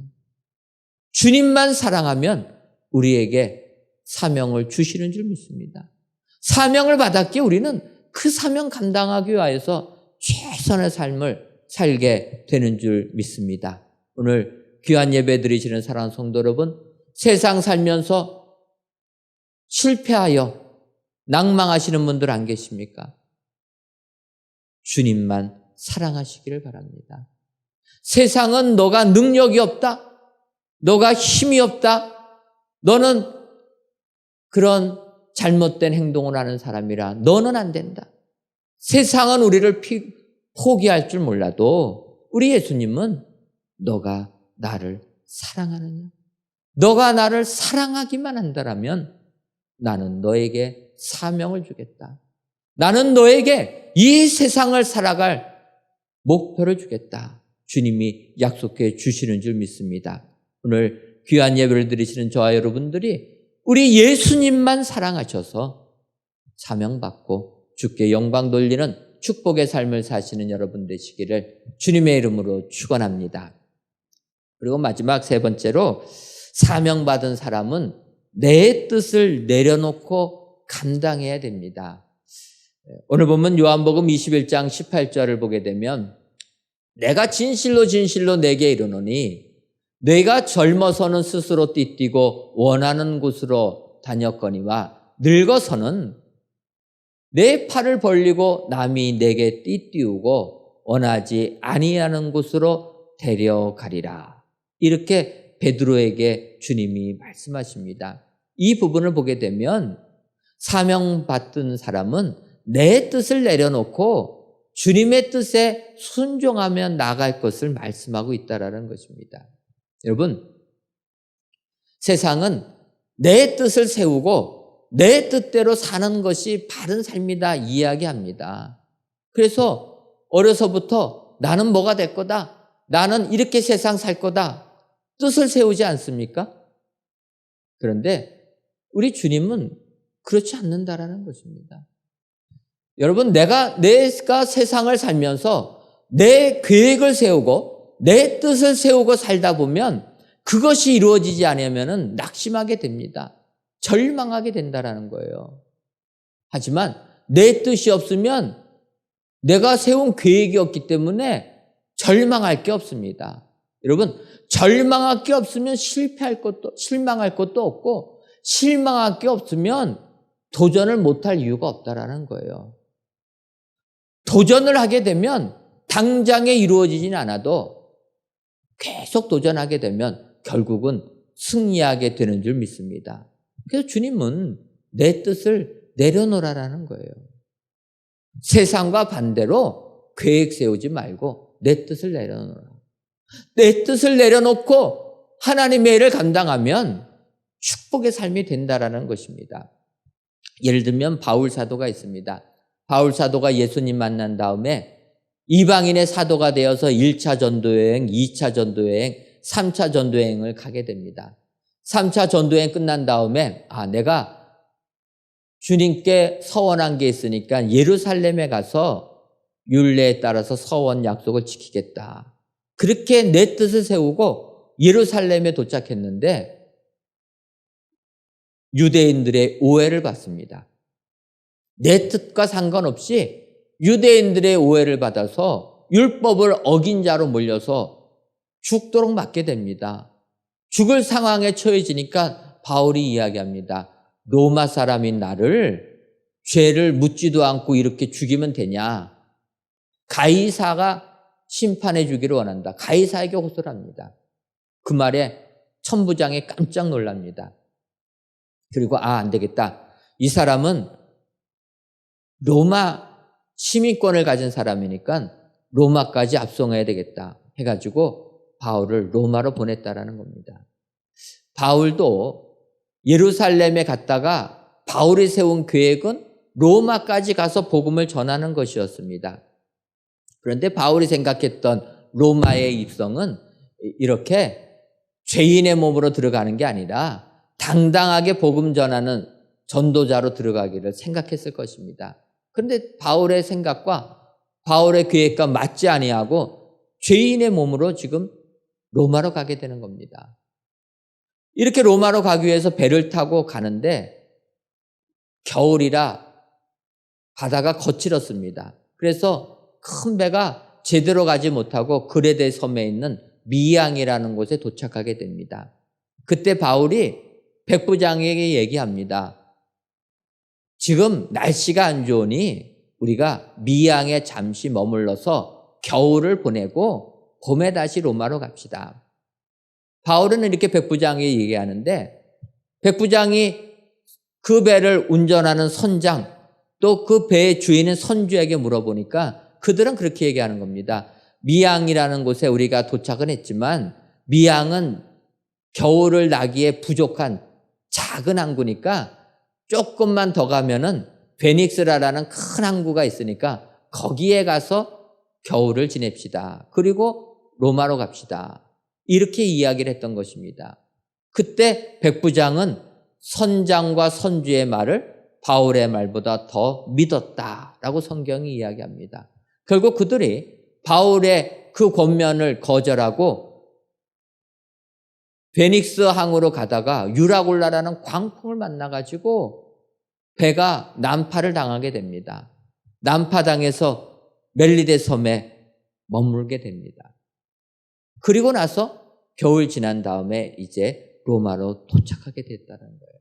Speaker 3: 주님만 사랑하면 우리에게 사명을 주시는 줄 믿습니다. 사명을 받았기에 우리는 그 사명 감당하기 위해서 최선의 삶을 살게 되는 줄 믿습니다. 오늘 귀한 예배 드리시는 사랑하는 성도 여러분, 세상 살면서 실패하여 낭망하시는 분들 안 계십니까? 주님만 사랑하시기를 바랍니다. 세상은 너가 능력이 없다, 너가 힘이 없다, 너는 그런 잘못된 행동을 하는 사람이라 너는 안 된다. 세상은 우리를 포기할 줄 몰라도 우리 예수님은 너가 나를 사랑하느냐? 너가 나를 사랑하기만 한다면 나는 너에게 사명을 주겠다. 나는 너에게 이 세상을 살아갈 목표를 주겠다. 주님이 약속해 주시는 줄 믿습니다. 오늘 귀한 예배를 드리시는 저와 여러분들이 우리 예수님만 사랑하셔서 사명받고 주께 영광 돌리는 축복의 삶을 사시는 여러분 되시기를 주님의 이름으로 축원합니다. 그리고 마지막 세 번째로 사명받은 사람은 내 뜻을 내려놓고 감당해야 됩니다. 오늘 보면 요한복음 21장 18절을 보게 되면 내가 진실로 진실로 내게 이르노니 내가 젊어서는 스스로 띠뛰고 원하는 곳으로 다녔거니와 늙어서는 내 팔을 벌리고 남이 내게 띠띠우고 원하지 아니하는 곳으로 데려가리라. 이렇게 베드로에게 주님이 말씀하십니다. 이 부분을 보게 되면 사명받은 사람은 내 뜻을 내려놓고 주님의 뜻에 순종하며 나갈 것을 말씀하고 있다는 것입니다. 여러분, 세상은 내 뜻을 세우고 내 뜻대로 사는 것이 바른 삶이다 이야기합니다. 그래서 어려서부터 나는 뭐가 될 거다, 나는 이렇게 세상 살 거다 뜻을 세우지 않습니까? 그런데 우리 주님은 그렇지 않는다라는 것입니다. 여러분, 내가 세상을 살면서 내 계획을 세우고 내 뜻을 세우고 살다 보면 그것이 이루어지지 않으면 낙심하게 됩니다. 절망하게 된다라는 거예요. 하지만 내 뜻이 없으면 내가 세운 계획이 없기 때문에 절망할 게 없습니다. 여러분, 절망할 게 없으면 실망할 것도 없고 실망할 게 없으면 도전을 못할 이유가 없다라는 거예요. 도전을 하게 되면 당장에 이루어지진 않아도 계속 도전하게 되면 결국은 승리하게 되는 줄 믿습니다. 그래서 주님은 내 뜻을 내려놓으라는 거예요. 세상과 반대로 계획 세우지 말고 내 뜻을 내려놓으라. 내 뜻을 내려놓고 하나님의 일을 감당하면 축복의 삶이 된다라는 것입니다. 예를 들면 바울 사도가 있습니다. 바울 사도가 예수님 만난 다음에 이방인의 사도가 되어서 1차 전도여행, 2차 전도여행, 3차 전도여행을 가게 됩니다. 3차 전도여행 끝난 다음에 내가 주님께 서원한 게 있으니까 예루살렘에 가서 율례에 따라서 서원 약속을 지키겠다. 그렇게 내 뜻을 세우고 예루살렘에 도착했는데 유대인들의 오해를 받습니다. 내 뜻과 상관없이 유대인들의 오해를 받아서 율법을 어긴 자로 몰려서 죽도록 맞게 됩니다. 죽을 상황에 처해지니까 바울이 이야기합니다. 로마 사람인 나를 죄를 묻지도 않고 이렇게 죽이면 되냐? 가이사가 심판해 주기를 원한다. 가이사에게 호소를 합니다. 그 말에 천부장이 깜짝 놀랍니다. 그리고 안 되겠다. 이 사람은 로마 시민권을 가진 사람이니까 로마까지 압송해야 되겠다 해가지고 바울을 로마로 보냈다라는 겁니다. 바울도 예루살렘에 갔다가 바울이 세운 계획은 로마까지 가서 복음을 전하는 것이었습니다. 그런데 바울이 생각했던 로마의 입성은 이렇게 죄인의 몸으로 들어가는 게 아니라 당당하게 복음 전하는 전도자로 들어가기를 생각했을 것입니다. 그런데 바울의 생각과 바울의 계획과 맞지 아니하고 죄인의 몸으로 지금 로마로 가게 되는 겁니다. 이렇게 로마로 가기 위해서 배를 타고 가는데 겨울이라 바다가 거칠었습니다. 그래서 큰 배가 제대로 가지 못하고 그레데 섬에 있는 미양이라는 곳에 도착하게 됩니다. 그때 바울이 백부장에게 얘기합니다. 지금 날씨가 안 좋으니 우리가 미양에 잠시 머물러서 겨울을 보내고 봄에 다시 로마로 갑시다. 바울은 이렇게 백부장에게 얘기하는데 백부장이 그 배를 운전하는 선장 또 그 배의 주인인 선주에게 물어보니까 그들은 그렇게 얘기하는 겁니다. 미양이라는 곳에 우리가 도착은 했지만 미양은 겨울을 나기에 부족한 작은 항구니까 조금만 더 가면은 베닉스라라는 큰 항구가 있으니까 거기에 가서 겨울을 지냅시다. 그리고 로마로 갑시다. 이렇게 이야기를 했던 것입니다. 그때 백부장은 선장과 선주의 말을 바울의 말보다 더 믿었다라고 성경이 이야기합니다. 결국 그들이 바울의 그 권면을 거절하고 베닉스 항으로 가다가 유라굴라라는 광풍을 만나가지고 배가 난파를 당하게 됩니다. 난파당해서 멜리데 섬에 머물게 됩니다. 그리고 나서 겨울 지난 다음에 이제 로마로 도착하게 됐다는 거예요.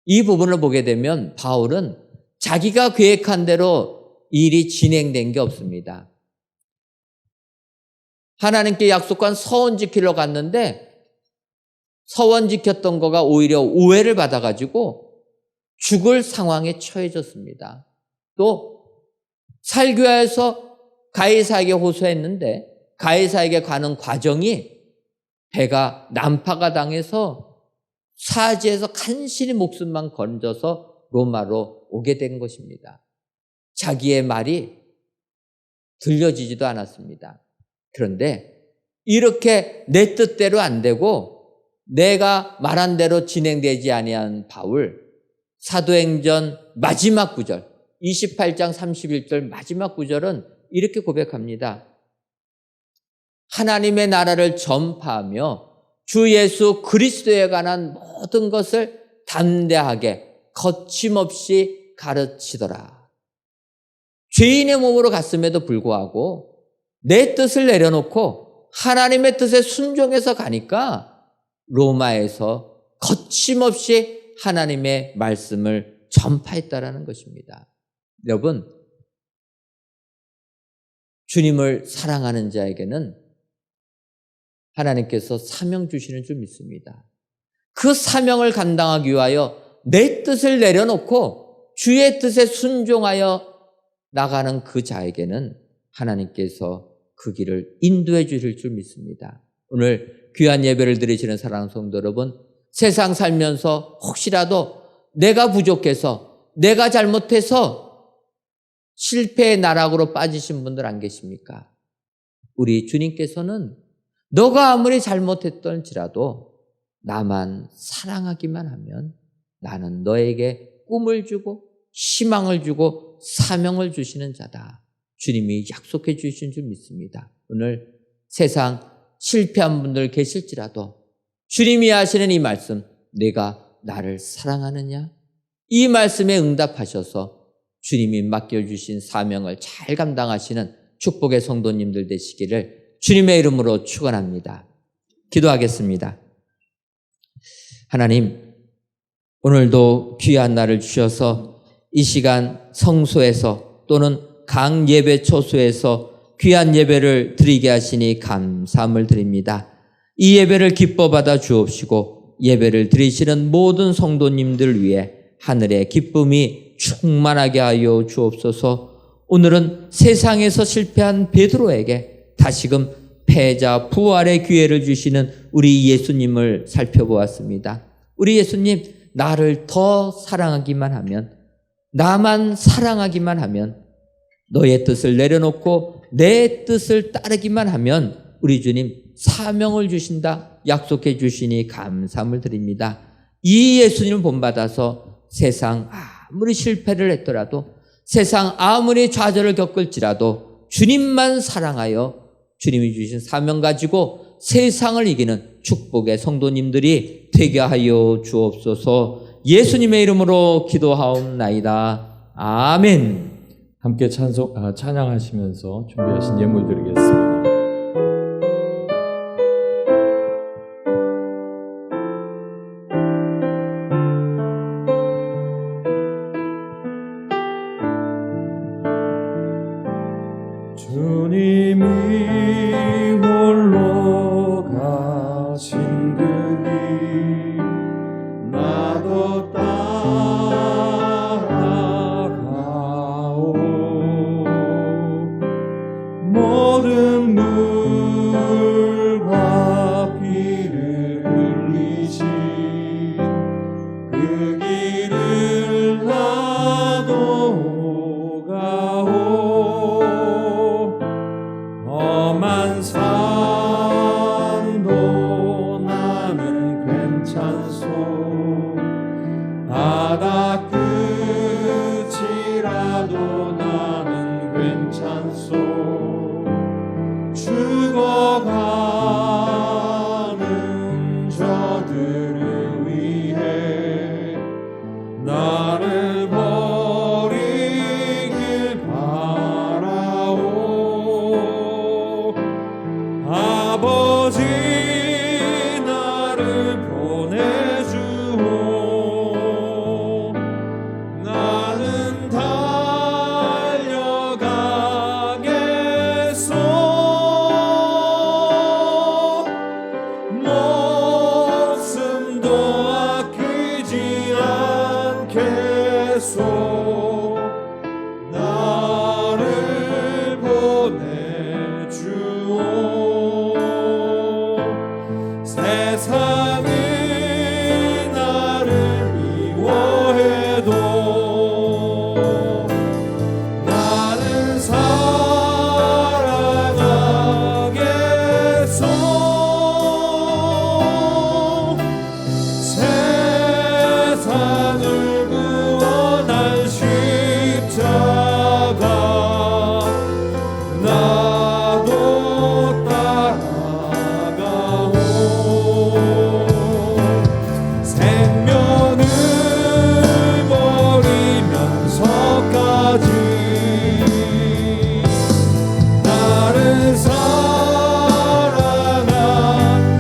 Speaker 3: 이 부분을 보게 되면 바울은 자기가 계획한 대로 일이 진행된 게 없습니다. 하나님께 약속한 서원 지키러 갔는데 서원 지켰던 거가 오히려 오해를 받아가지고 죽을 상황에 처해졌습니다. 또 살교야에서 가이사에게 호소했는데 가이사에게 가는 과정이 배가 난파가 당해서 사지에서 간신히 목숨만 건져서 로마로 오게 된 것입니다. 자기의 말이 들려지지도 않았습니다. 그런데 이렇게 내 뜻대로 안 되고 내가 말한 대로 진행되지 아니한 바울, 사도행전 마지막 구절 28장 31절 마지막 구절은 이렇게 고백합니다. 하나님의 나라를 전파하며 주 예수 그리스도에 관한 모든 것을 담대하게 거침없이 가르치더라. 죄인의 몸으로 갔음에도 불구하고 내 뜻을 내려놓고 하나님의 뜻에 순종해서 가니까 로마에서 거침없이 하나님의 말씀을 전파했다라는 것입니다. 여러분, 주님을 사랑하는 자에게는 하나님께서 사명 주시는 줄 믿습니다. 그 사명을 감당하기 위하여 내 뜻을 내려놓고 주의 뜻에 순종하여 나가는 그 자에게는 하나님께서 그 길을 인도해 주실 줄 믿습니다. 오늘 귀한 예배를 드리시는 사랑하는 성도 여러분, 세상 살면서 혹시라도 내가 부족해서 내가 잘못해서 실패의 나락으로 빠지신 분들 안 계십니까? 우리 주님께서는 너가 아무리 잘못했던지라도 나만 사랑하기만 하면 나는 너에게 꿈을 주고 희망을 주고 사명을 주시는 자다. 주님이 약속해 주신 줄 믿습니다. 오늘 세상 실패한 분들 계실지라도 주님이 하시는 이 말씀, 내가 나를 사랑하느냐? 이 말씀에 응답하셔서 주님이 맡겨주신 사명을 잘 감당하시는 축복의 성도님들 되시기를 주님의 이름으로 축원합니다. 기도하겠습니다. 하나님, 오늘도 귀한 날을 주셔서 이 시간 성소에서 또는 강 예배 초소에서 귀한 예배를 드리게 하시니 감사함을 드립니다. 이 예배를 기뻐 받아 주옵시고 예배를 드리시는 모든 성도님들 위해 하늘의 기쁨이 충만하게 하여 주옵소서. 오늘은 세상에서 실패한 베드로에게 다시금 패자 부활의 기회를 주시는 우리 예수님을 살펴보았습니다. 우리 예수님, 나를 더 사랑하기만 하면, 나만 사랑하기만 하면, 너의 뜻을 내려놓고 내 뜻을 따르기만 하면 우리 주님 사명을 주신다 약속해 주시니 감사함을 드립니다. 이 예수님을 본받아서 세상 아무리 실패를 했더라도, 세상 아무리 좌절을 겪을지라도 주님만 사랑하여 주님이 주신 사명 가지고 세상을 이기는 축복의 성도님들이 되게 하여 주옵소서. 예수님의 이름으로 기도하옵나이다. 아멘.
Speaker 1: 함께 찬양하시면서 준비하신 예물 드리겠습니다.
Speaker 2: 주님이 홀로 가신 그 길 나도 따라가오. 모든 나를 보내주오. 세상이 나를 미워해도 나는 사랑하겠소. 세상을 구원한 십자가 나도 따라가오. 생명을 버리면서까지 나를 사랑한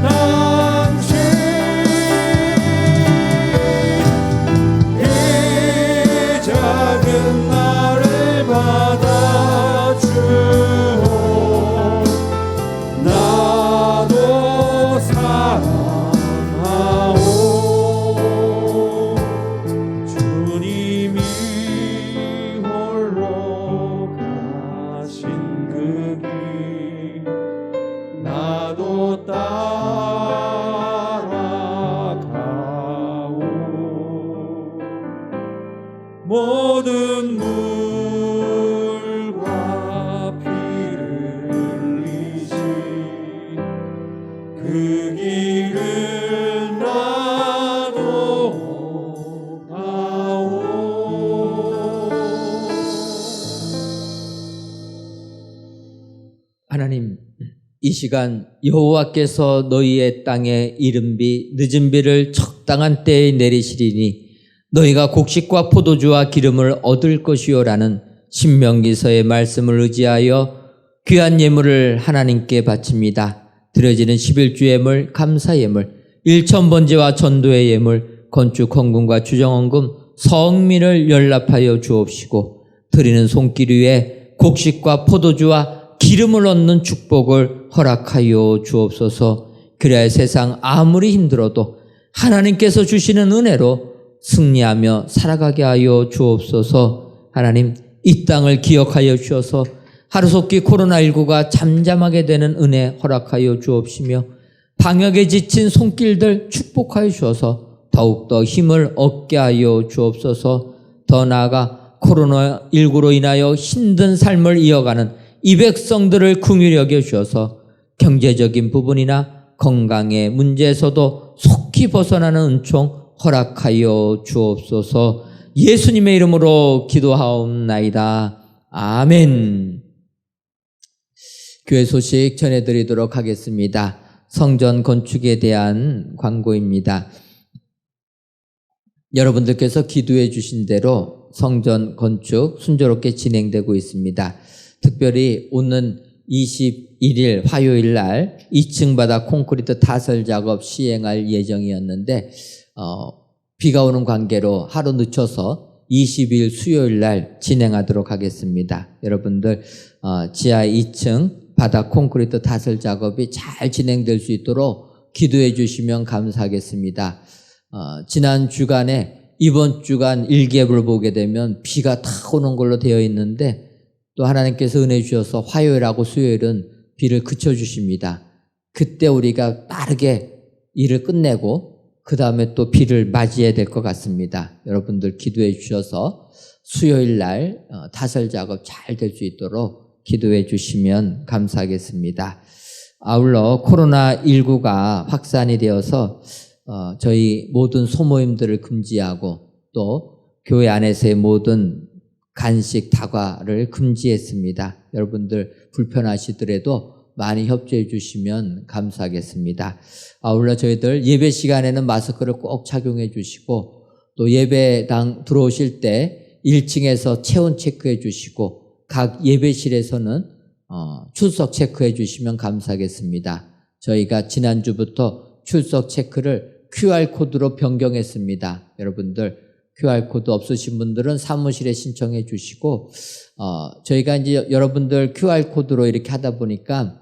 Speaker 2: 당신, 이 작은 나를 받아주오. 나도 사랑하오. 주님이 홀로 가신 그 길 나도 따라가오. 모든 물과 피를 흘리신 그 길을 나도 가오.
Speaker 3: 하나님, 이 시간 여호와께서 너희의 땅에 이른 비 늦은 비를 적당한 때에 내리시리니 너희가 곡식과 포도주와 기름을 얻을 것이요라는 신명기서의 말씀을 의지하여 귀한 예물을 하나님께 바칩니다. 드려지는 11주 예물, 감사 예물, 일천번제와 전도의 예물, 건축 헌금과 주정헌금, 성민을 연락하여 주옵시고 드리는 손길 위에 곡식과 포도주와 기름을 얻는 축복을 허락하여 주옵소서. 그래야 세상 아무리 힘들어도 하나님께서 주시는 은혜로 승리하며 살아가게 하여 주옵소서. 하나님, 이 땅을 기억하여 주셔서 하루속히 코로나19가 잠잠하게 되는 은혜 허락하여 주옵시며 방역에 지친 손길들 축복하여 주셔서 더욱더 힘을 얻게 하여 주옵소서. 더 나아가 코로나19로 인하여 힘든 삶을 이어가는 이 백성들을 긍휼히 여겨 주셔서 경제적인 부분이나 건강의 문제에서도 속히 벗어나는 은총 허락하여 주옵소서. 예수님의 이름으로 기도하옵나이다. 아멘. 교회 소식 전해드리도록 하겠습니다. 성전 건축에 대한 광고입니다. 여러분들께서 기도해 주신 대로 성전 건축 순조롭게 진행되고 있습니다. 특별히 오는 21일 화요일 날 2층 바닥 콘크리트 타설 작업 시행할 예정이었는데 비가 오는 관계로 하루 늦춰서 20일 수요일 날 진행하도록 하겠습니다. 여러분들 지하 2층 바닥 콘크리트 타설 작업이 잘 진행될 수 있도록 기도해 주시면 감사하겠습니다. 지난 주간에 이번 주간 일기예보를 보게 되면 비가 탁 오는 걸로 되어 있는데 또 하나님께서 은혜 주셔서 화요일하고 수요일은 비를 그쳐주십니다. 그때 우리가 빠르게 일을 끝내고 그 다음에 또 비를 맞이해야 될 것 같습니다. 여러분들 기도해 주셔서 수요일 날 타설 작업 잘 될 수 있도록 기도해 주시면 감사하겠습니다. 아울러 코로나19가 확산이 되어서 저희 모든 소모임들을 금지하고 또 교회 안에서의 모든 간식, 다과를 금지했습니다. 여러분들 불편하시더라도 많이 협조해 주시면 감사하겠습니다. 아울러 저희들 예배 시간에는 마스크를 꼭 착용해 주시고 또 예배당 들어오실 때 1층에서 체온 체크해 주시고 각 예배실에서는 출석 체크해 주시면 감사하겠습니다. 저희가 지난주부터 출석 체크를 QR코드로 변경했습니다. 여러분들 QR코드 없으신 분들은 사무실에 신청해 주시고 저희가 이제 여러분들 QR코드로 이렇게 하다 보니까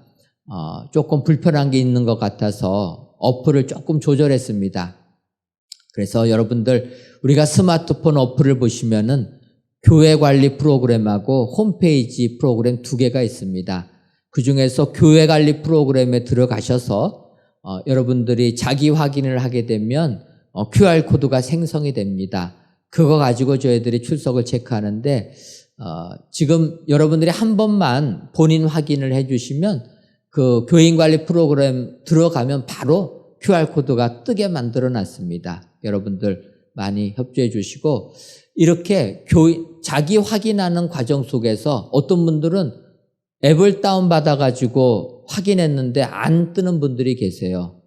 Speaker 3: 조금 불편한 게 있는 것 같아서 어플을 조금 조절했습니다. 그래서 여러분들 우리가 스마트폰 어플을 보시면은 교회 관리 프로그램하고 홈페이지 프로그램 두 개가 있습니다. 그 중에서 교회 관리 프로그램에 들어가셔서 여러분들이 자기 확인을 하게 되면 QR코드가 생성이 됩니다. 그거 가지고 저희들이 출석을 체크하는데 지금 여러분들이 한 번만 본인 확인을 해주시면 그 교인 관리 프로그램 들어가면 바로 QR코드가 뜨게 만들어 놨습니다. 여러분들 많이 협조해 주시고 이렇게 자기 확인하는 과정 속에서 어떤 분들은 앱을 다운받아 가지고 확인했는데 안 뜨는 분들이 계세요.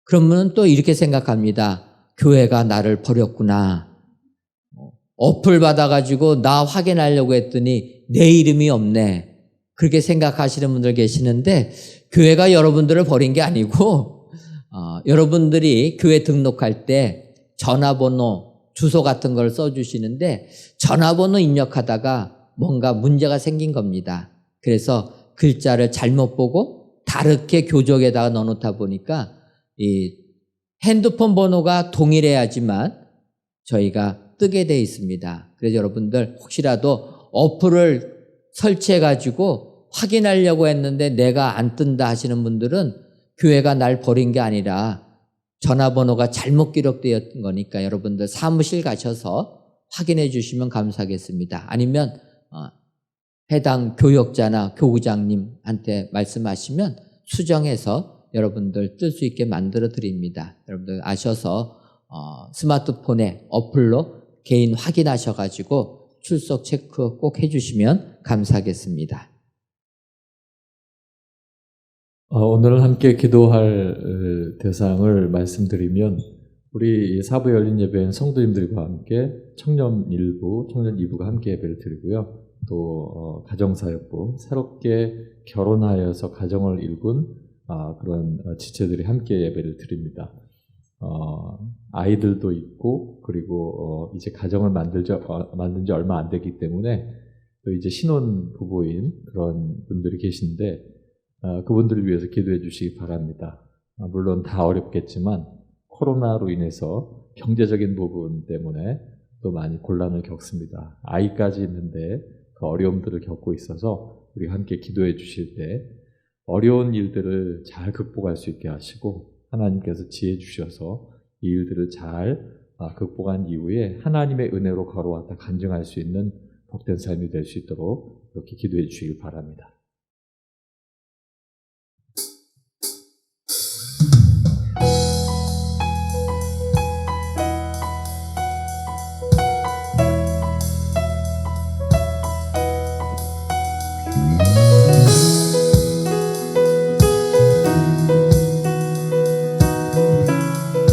Speaker 3: 그러면 또 이렇게 생각합니다. 교회가 나를 버렸구나. 어플 받아가지고 나 확인하려고 했더니 내 이름이 없네. 그렇게 생각하시는 분들 계시는데 교회가 여러분들을 버린 게 아니고 여러분들이 교회 등록할 때 전화번호, 주소 같은 걸 써주시는데 전화번호 입력하다가 뭔가 문제가 생긴 겁니다. 그래서 글자를 잘못 보고 다르게 교적에다가 넣어놓다 보니까 이 핸드폰 번호가 동일해야지만 저희가 뜨게 돼 있습니다. 그래서 여러분들 혹시라도 어플을 설치해가지고 확인하려고 했는데 내가 안 뜬다 하시는 분들은 교회가 날 버린 게 아니라 전화번호가 잘못 기록되었던 거니까 여러분들 사무실 가셔서 확인해 주시면 감사하겠습니다. 아니면 해당 교역자나 교구장님한테 말씀하시면 수정해서 여러분들 뜰 수 있게 만들어 드립니다. 여러분들 아셔서 스마트폰에 어플로 개인 확인하셔가지고 출석 체크 꼭 해주시면 감사하겠습니다.
Speaker 1: 오늘 함께 기도할 대상을 말씀드리면 우리 사부 열린 예배엔 성도님들과 함께 청년 1부, 청년 2부가 함께 예배를 드리고요. 또 가정사역부, 새롭게 결혼하여서 가정을 이룬 그런 지체들이 함께 예배를 드립니다. 아이들도 있고 그리고 이제 가정을 만든 지 얼마 안 되기 때문에 또 이제 신혼 부부인 그런 분들이 계신데 그분들을 위해서 기도해 주시기 바랍니다. 물론 다 어렵겠지만 코로나로 인해서 경제적인 부분 때문에 또 많이 곤란을 겪습니다. 아이까지 있는데 그 어려움들을 겪고 있어서 우리 함께 기도해 주실 때 어려운 일들을 잘 극복할 수 있게 하시고 하나님께서 지혜 주셔서 이 일들을 잘 극복한 이후에 하나님의 은혜로 걸어왔다 간증할 수 있는 복된 삶이 될 수 있도록 이렇게 기도해 주시길 바랍니다.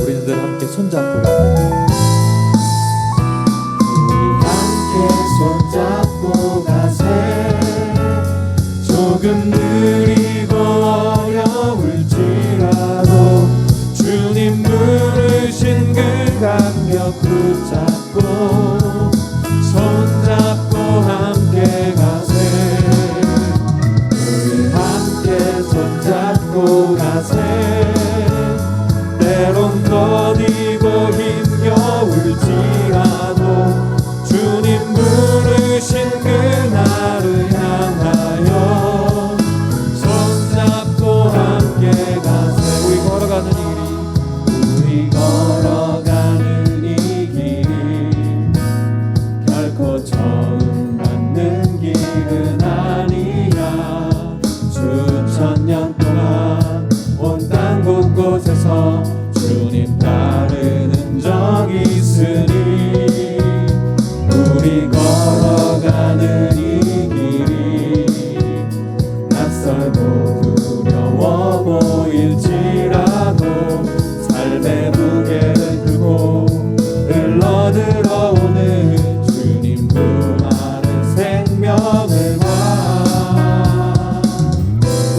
Speaker 1: 우리들 함께 손잡고 가요.
Speaker 2: 손잡고 가세. 조금 느리고 어려울지라도 주님 부르신 그 감격 붙잡고 손잡고 함께 가세. 우리 함께 손잡고 가세. 때론 더디고 힘겨울지라도 주님 부르신 그날을 향하여 손잡고 함께 가세. 우리 걸어가는 이 길이 결코 처음 받는 길은 아니야. 수천 년 동안 온 땅 곳곳에서 주님 따르는 적이 있으니 우리 걸어가는 이 길이 낯설고 두려워 보일지라도 삶의 무게를 들고 흘러들어오는 주님 그 많은 생명을 봐.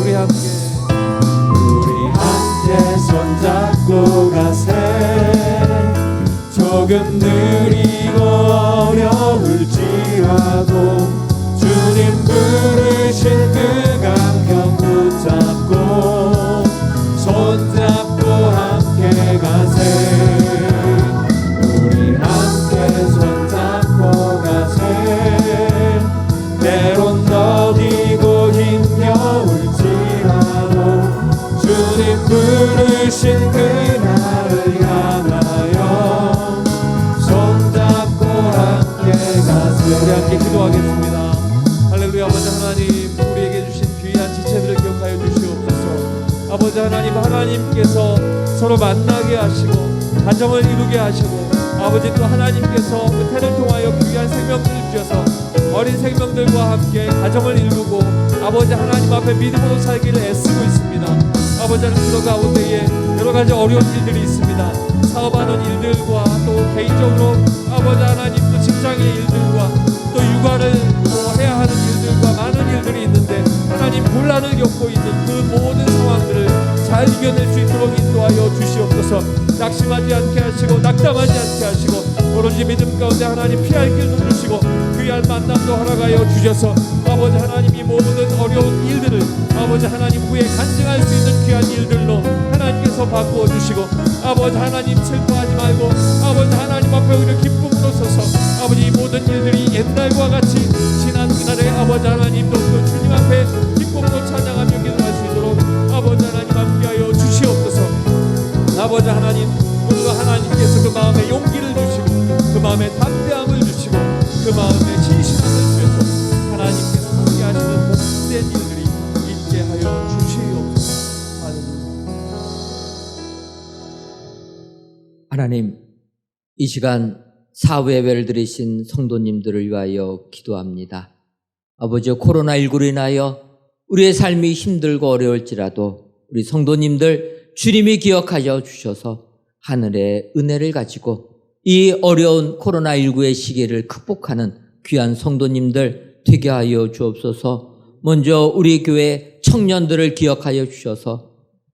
Speaker 2: 우리 함께 손잡고 가세. 조금 느리고 어려울지라도 주님 부르신 그 감격 붙잡고 손잡고 함께 가세. 우리 함께 함께 기도하겠습니다. 할렐루야. 아버지 하나님, 우리에게 주신 귀한 지체들을 기억하여 주시옵소서. 아버지 하나님, 하나님께서 서로 만나게 하시고 가정을 이루게 하시고, 아버지 또 하나님께서 은혜를 통하여 귀한 생명들을 주셔서 어린 생명들과 함께 가정을 이루고 아버지 하나님 앞에 믿음으로 살기를 애쓰고 있습니다. 아버지 하나님, 그 가운데에 여러 가지 어려운 일들이 있습니다. 사업하는 일들과 또 개인적으로 아버지 하나님 또 직장의 일들과 또 육아를 또 해야 하는 일들과 많은 일들이 있는데, 하나님 곤란을 겪고 있는 그 모든 상황들을 잘 이겨낼 수 있도록 인도하여 주시옵소서. 낙심하지 않게 하시고 낙담하지 않게 하시고 오로지 믿음 가운데 하나님 피할 길도 주시고 귀한 만남도 허락하여 주셔서 아버지 하나님이 모든 어려운 일들을 아버지 하나님 후에 간증할 수 있는 귀한 일들로 하나님께서 바꾸어 주시고, 아버지 하나님 슬퍼하지 말고 아버지 하나님 앞에 우리 기쁨으로 서서 아버지 이 모든 일들이 옛날과 같이 지난 그날의 아버지 하나님도 그 주님 앞에 기쁨으로 찬양하며 기도할 수 있도록 아버지 하나님 함께하여 주시옵소서. 아버지 하나님, 오늘 하나님께서 그 마음에 용기를 주시고 그 마음에 담대함을 주시고 그 마음에 신실함을 주셔서 하나님께서 함께 하시는 복된 일들이 있게 하여 주시옵소서. 할렐루야.
Speaker 3: 하나님, 이 시간 사후 예배를 드리신 성도님들을 위하여 기도합니다. 아버지, 코로나19로 인하여 우리의 삶이 힘들고 어려울지라도 우리 성도님들 주님이 기억하여 주셔서 하늘의 은혜를 가지고 이 어려운 코로나19의 시기를 극복하는 귀한 성도님들 되게 하여 주옵소서. 먼저 우리 교회 청년들을 기억하여 주셔서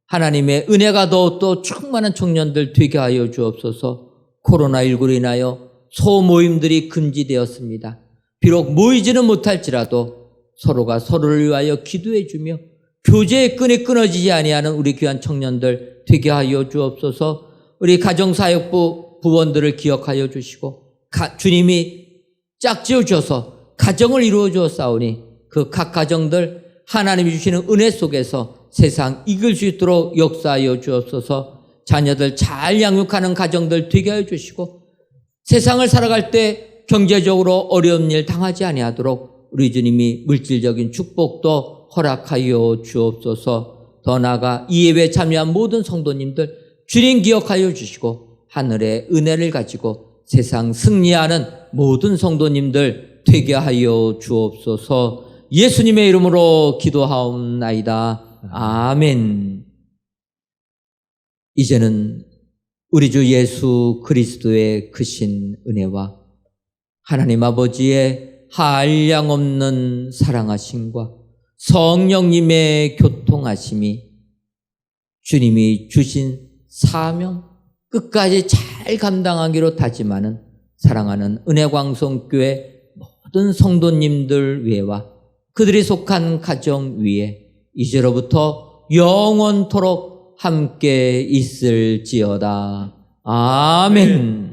Speaker 3: 하나님의 은혜가 더 또 충만한 청년들 되게 하여 주옵소서. 코로나19로 인하여 소모임들이 금지되었습니다. 비록 모이지는 못할지라도 서로가 서로를 위하여 기도해 주며 교제의 끈이 끊어지지 아니하는 우리 귀한 청년들 되게 하여 주옵소서. 우리 가정사역부 부원들을 기억하여 주시고 주님이 짝지어 주셔서 가정을 이루어 주었사오니 그 각 가정들 하나님이 주시는 은혜 속에서 세상 이길 수 있도록 역사하여 주옵소서. 자녀들 잘 양육하는 가정들 되게 하여 주시고 세상을 살아갈 때 경제적으로 어려운 일 당하지 아니하도록 우리 주님이 물질적인 축복도 허락하여 주옵소서. 더 나아가 이 예배에 참여한 모든 성도님들 주님 기억하여 주시고 하늘의 은혜를 가지고 세상 승리하는 모든 성도님들 되게 하여 주옵소서. 예수님의 이름으로 기도하옵나이다. 아멘. 이제는 우리 주 예수 그리스도의 크신 은혜와 하나님 아버지의 한량없는 사랑하심과 성령님의 교통하심이 주님이 주신 사명 끝까지 잘 감당하기로 다짐하는 사랑하는 은혜광성교회 모든 성도님들 위에와 그들이 속한 가정 위에 이제로부터 영원토록 함께 있을지어다. 아멘.